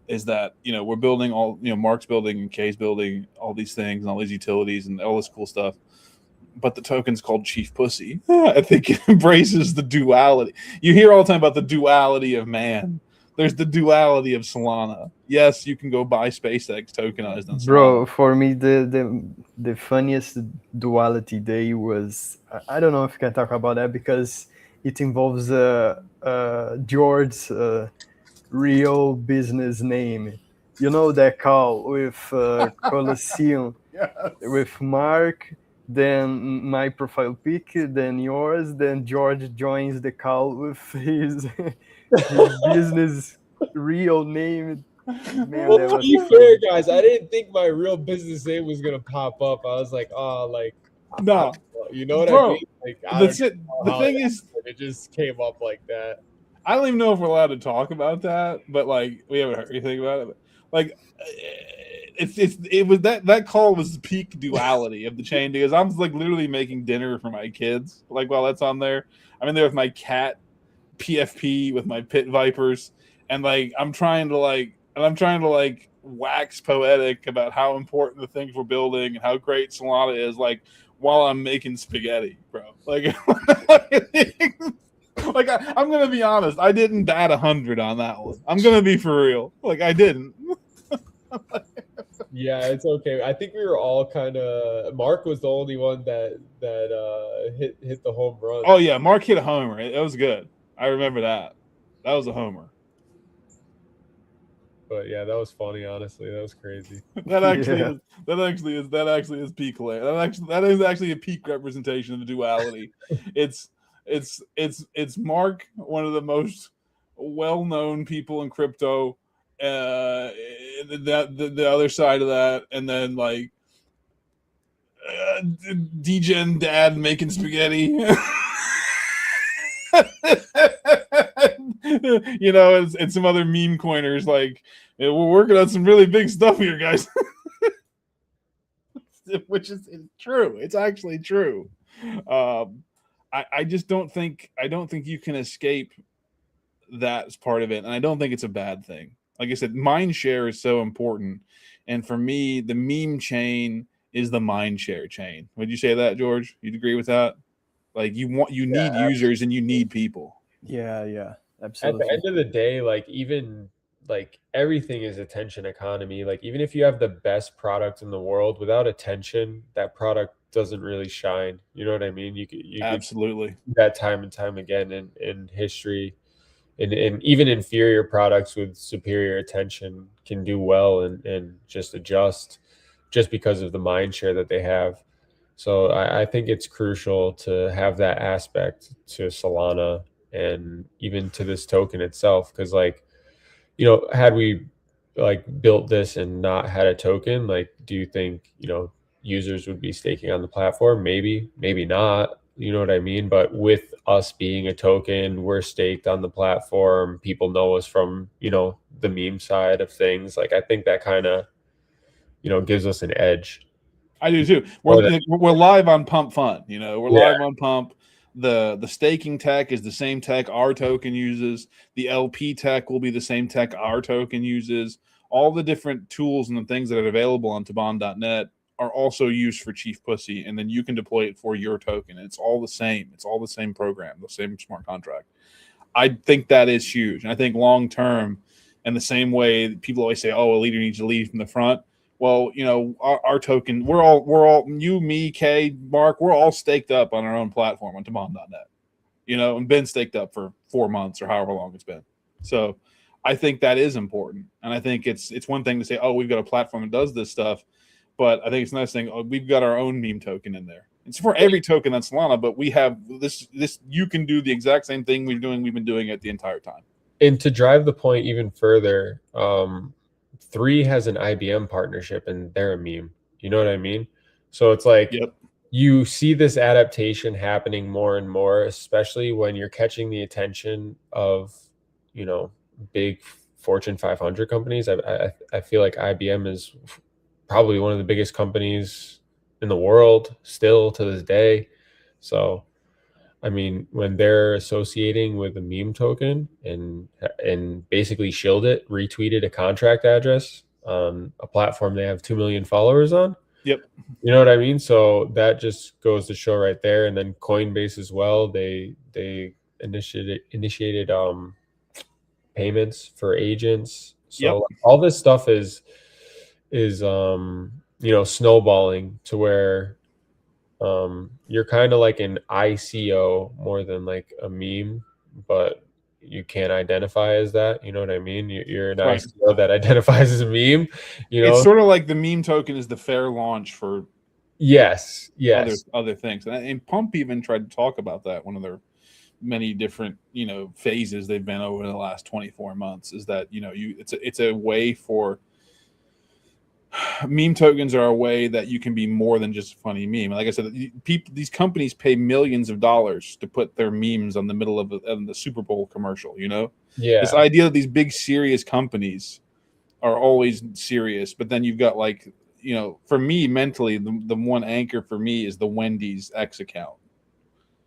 Is that, we're building all, Mark's building and Kay's building all these things and all these utilities and all this cool stuff. But the token's called Chief Pussy. I think it embraces the duality. You hear all the time about the duality of man. There's the duality of Solana. Yes, you can go buy SpaceX tokenized on Solana. Bro, for me, the funniest duality day was, I don't know if you can talk about that because it involves George's real business name. You know that call with Colosseum, Yes. with Mark, then my profile pic, then yours, then George joins the call with his business real name. Man, Well, to be fair, guys, I didn't think my real business name was gonna pop up. I was like, No. you know what Bro, I mean? Like, The thing is, it just came up like that. I don't even know if we're allowed to talk about that, but like we haven't heard anything about it. Like it was that call was the peak duality of the chain because I'm like literally making dinner for my kids like while that's on there. I'm in there with my cat PFP with my pit vipers, and like I'm trying to wax poetic about how important the things we're building and how great Solana is, like while I'm making spaghetti, bro. Like, like I'm gonna be honest, I didn't bat 100 on that one. I'm gonna be for real. Like I didn't. Yeah, it's okay. I think we were all kind of. Mark was the only one that hit the home run. Oh yeah, Mark hit a homer. It was good. I remember that. That was a homer. But yeah, that was funny. Honestly, that was crazy. That actually is peak. That is actually a peak representation of the duality. It's Mark, one of the most well-known people in crypto. The other side of that, and then like DGen dad making spaghetti. You know, and some other meme coiners like we're working on some really big stuff here, guys. Which is true. It's actually true. I just don't think you can escape that as part of it, and I don't think it's a bad thing. Like I said, mind share is so important, and for me, the meme chain is the mind share chain. Would you say that, George? You'd agree with that? Like you need users and you need people. Yeah, absolutely. At the end of the day, like even like everything is attention economy. Like even if you have the best product in the world, without attention, that product doesn't really shine. You know what I mean? You Absolutely could that time and time again in history, and even inferior products with superior attention can do well and just adjust just because of the mind share that they have. So I think it's crucial to have that aspect to Solana and even to this token itself, because like, you know, had we like built this and not had a token, like do you think, you know, users would be staking on the platform? Maybe not, you know what I mean? But with us being a token, we're staked on the platform, people know us from, you know, the meme side of things. Like I think that kind of, you know, gives us an edge. I do too. We're live on Pump Fun. You know, we're live on Pump. The staking tech is the same tech our token uses. The LP tech will be the same tech our token uses. All the different tools and the things that are available on Tibane.net are also used for Chief Pussy, and then you can deploy it for your token. It's all the same. It's all the same program, the same smart contract. I think that is huge. And I think long term, in the same way people always say, oh, a leader needs to lead from the front. Well, you know, our token, we're all you, me, Kay, Mark, we're all staked up on our own platform on Tibane.net, you know, and been staked up for 4 months or however long it's been. So I think that is important. And I think it's one thing to say, oh, we've got a platform that does this stuff. But I think it's a nice thing. Oh, we've got our own meme token in there. It's for every token that's Solana, but we have this, you can do the exact same thing we've been doing it the entire time. And to drive the point even further, 3 has an IBM partnership and they're a meme. You know what I mean? So it's like you see this adaptation happening more and more, especially when you're catching the attention of, you know, big Fortune 500 companies. I feel like IBM is probably one of the biggest companies in the world still to this day. So I mean, when they're associating with a meme token and basically shilled it, retweeted a contract address on a platform they have 2 million followers on. Yep. You know what I mean? So that just goes to show right there. And then Coinbase as well, they initiated payments for agents. So all this stuff is you know, snowballing to where you're kind of like an ICO more than like a meme, but you can't identify as that. You know what I mean? You're an ICO that identifies as a meme. You know, it's sort of like the meme token is the fair launch for other things. And Pump even tried to talk about that. One of their many different, you know, phases they've been over the last 24 months is that, you know, it's a way for meme tokens are a way that you can be more than just a funny meme. Like I said, these companies pay millions of dollars to put their memes on the middle of the Super Bowl commercial. You know, this idea that these big serious companies are always serious, but then you've got like, you know, for me mentally, the one anchor for me is the Wendy's X account.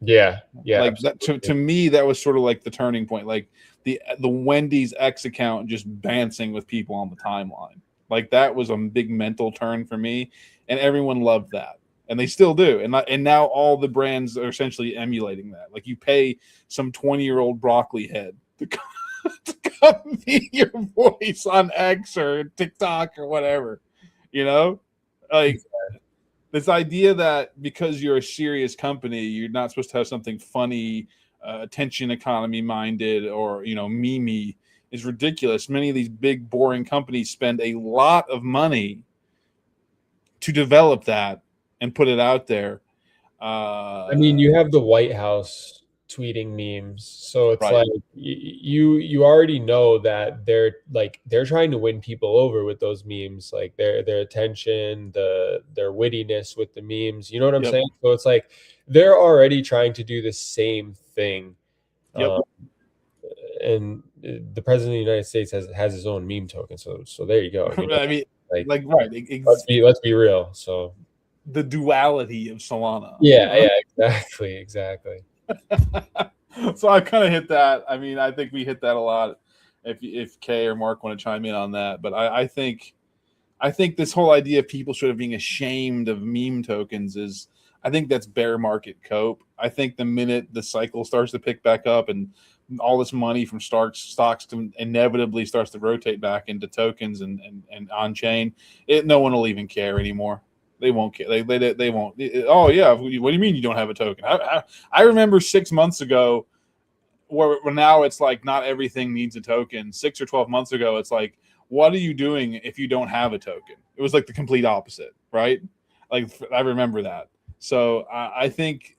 Yeah, like absolutely. that to me, that was sort of like the turning point, like the Wendy's X account just dancing with people on the timeline. Like that was a big mental turn for me, and everyone loved that, and they still do. And now all the brands are essentially emulating that. Like you pay some 20-year-old broccoli head to come be your voice on X or TikTok or whatever, you know, like. This idea that because you're a serious company, you're not supposed to have something funny, attention economy minded, or, you know, meme is ridiculous. Many of these big, boring companies spend a lot of money to develop that and put it out there. I mean, you have the White House tweeting memes, so it's Right. like you already know that they're trying to win people over with those memes, like their attention, their wittiness with the memes. You know what I'm Yep. saying? So it's like they're already trying to do the same thing. Yep. And the president of the United States has his own meme token. So there you go. You know? I mean, like right. let's be real. So the duality of Solana. yeah, exactly. So I kind of hit that. I mean, I think we hit that a lot. If Kay or Mark want to chime in on that, but I think this whole idea of people sort of being ashamed of meme tokens is, I think that's bear market cope. I think the minute the cycle starts to pick back up and all this money from stocks inevitably starts to rotate back into tokens and on chain, no one will even care anymore. They won't care. They won't. Oh yeah, what do you mean you don't have a token? I remember 6 months ago, where now it's like not everything needs a token. 6 or 12 months ago, it's like, what are you doing if you don't have a token? It was like the complete opposite, right? Like I remember that. So I think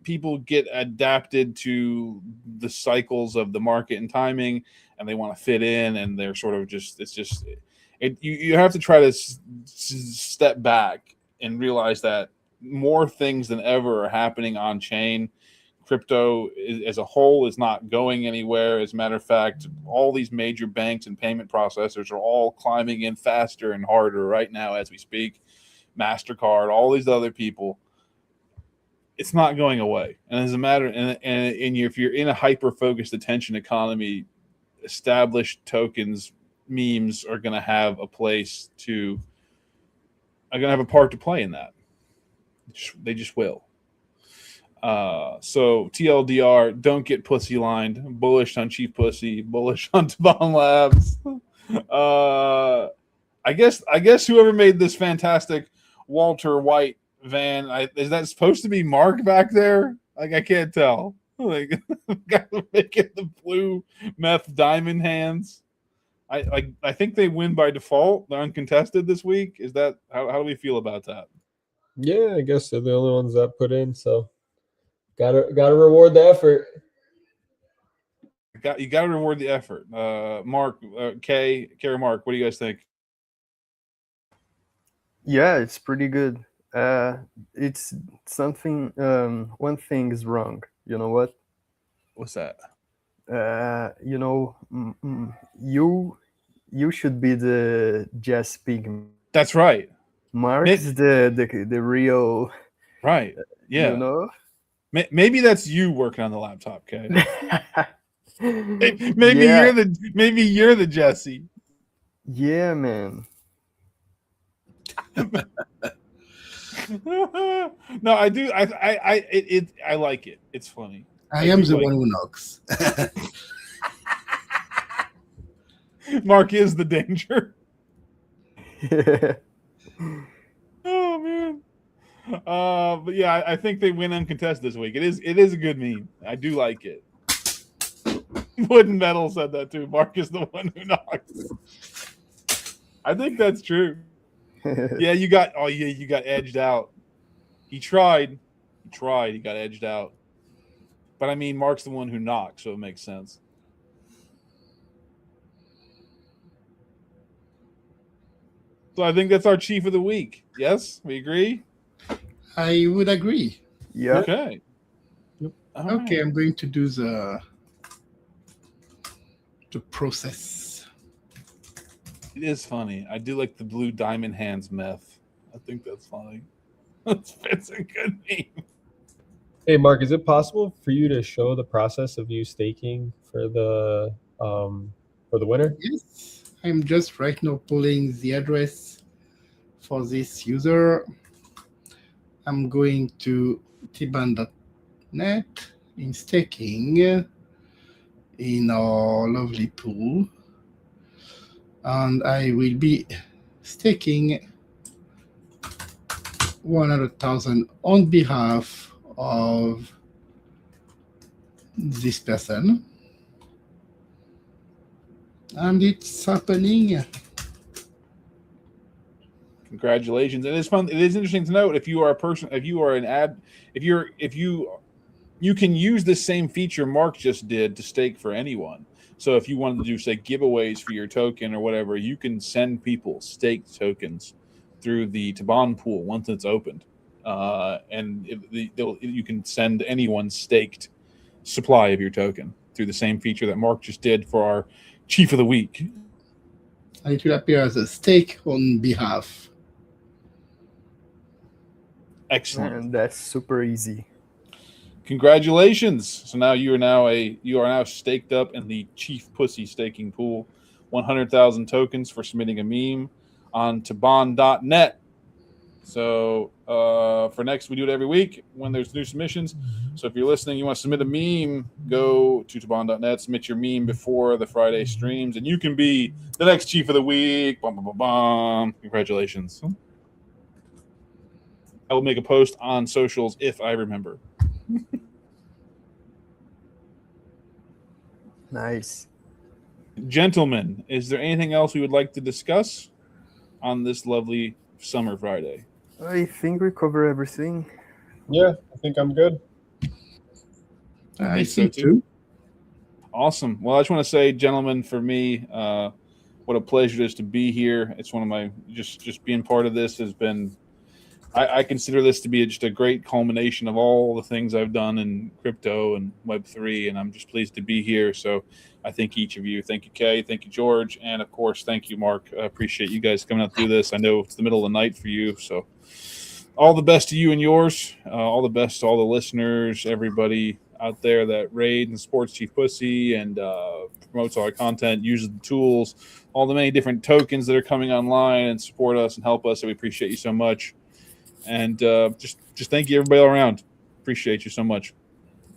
people get adapted to the cycles of the market and timing, and they want to fit in, and they're sort of just, you have to try to step back and realize that more things than ever are happening on chain. Crypto as a whole is not going anywhere. As a matter of fact, all these major banks and payment processors are all climbing in faster and harder right now as we speak. MasterCard, all these other people. It's not going away. And as a matter, and if you're in a hyper-focused attention economy, established tokens, memes are going to have a place to, are going to have a part to play in that. They just will. So TLDR, don't get pussy lined. Bullish on Chief Pussy, bullish on Tibane Labs. I guess whoever made this fantastic Walter White van, is that supposed to be Mark back there? Like, I can't tell. Like, got to make it the blue meth diamond hands. I think they win by default. They're uncontested this week. Is that how do we feel about that? Yeah, I guess they're the only ones that put in, so gotta reward the effort. You got to reward the effort. Mark, Kay, Mark, what do you guys think? Yeah, it's pretty good. It's something. One thing is wrong. You know what? What's that? You should be the Jess Pigman. That's right. Mark's the real. Right. Yeah. You know. Maybe that's you working on the laptop, Kay. Maybe you're the Jesse. Yeah, man. No, I do. I like it. It's funny. I am the one who knocks. Mark is the danger. Oh man. But yeah, I think they win uncontested this week. It is a good meme. I do like it. Wood and Metal said that too. Mark is the one who knocks. I think that's true. Yeah, you got edged out. He tried. He got edged out. But I mean, Mark's the one who knocks, so it makes sense. So I think that's our chief of the week. Yes, we agree. I would agree. Yeah. Okay. All Okay, right. I'm going to do the process. It is funny. I do like the blue diamond hands meth. I think that's funny. It's a good meme. Hey, Mark, is it possible for you to show the process of you staking for the winner? Yes, I'm just right now pulling the address for this user. I'm going to Tibane.net in staking in our lovely pool, and I will be staking 100,000 on behalf of this person, and it's happening. Congratulations. And it's fun. It is interesting to note if you are a person, if you are an ad, if you can use this same feature Mark just did to stake for anyone. So if you wanted to do, say, giveaways for your token or whatever, you can send people staked tokens through the Tibane pool once it's opened. And you can send anyone staked supply of your token through the same feature that Mark just did for our chief of the week. And it will appear as a stake on behalf. Excellent. And that's super easy. Congratulations! So now you are now staked up in the Chief Pussy staking pool. 100,000 tokens for submitting a meme on Tibane.net. So for next, we do it every week when there's new submissions. So if you're listening, you want to submit a meme, go to Tibane.net, submit your meme before the Friday streams, and you can be the next Chief of the Week. Bum, bum, bum, bum. Congratulations. I will make a post on socials if I remember. Nice. Gentlemen, is there anything else we would like to discuss on this lovely summer Friday? I think we cover everything. Yeah, I think I'm good. I so think too. Awesome. Well, I just want to say, gentlemen, for me, what a pleasure it is to be here. It's one of my just being part of this has been. I consider this to be just a great culmination of all the things I've done in crypto and Web3, and I'm just pleased to be here. So I thank each of you. Thank you, Kay. Thank you, George. And, of course, thank you, Mark. I appreciate you guys coming out to do this. I know it's the middle of the night for you. So all the best to you and yours. All the best to all the listeners, everybody out there that raid and supports Chief Pussy and promotes all our content, uses the tools, all the many different tokens that are coming online and support us and help us. So we appreciate you so much. And just thank you, everybody all around. Appreciate you so much.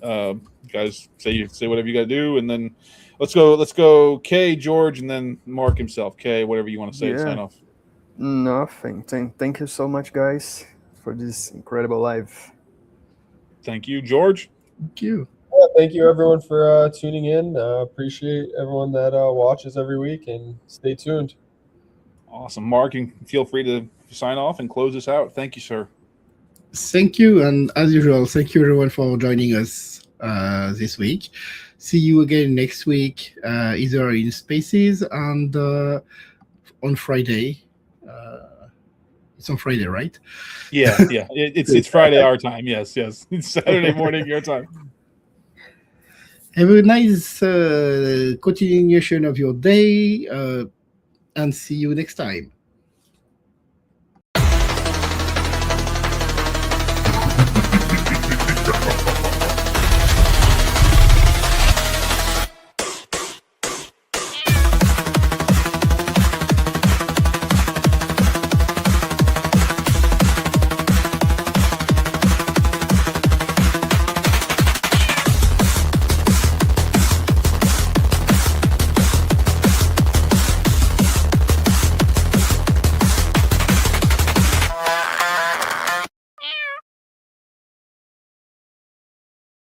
Guys, say whatever you got to do, and then let's go. Kay, George, and then Mark himself. Kay, whatever you want to say to sign off. Nothing. Thank you so much, guys, for this incredible live. Thank you, George. Thank you. Yeah, thank you, everyone, for tuning in. Appreciate everyone that watches every week, and stay tuned. Awesome. Mark, you can feel free to sign off and close us out. Thank you, sir. Thank you, and as usual, thank you everyone for joining us this week. See you again next week, either in Spaces and on Friday. It's on Friday, right? Yeah. It's Friday our time. Yes. It's Saturday morning your time. Have a nice continuation of your day, and see you next time.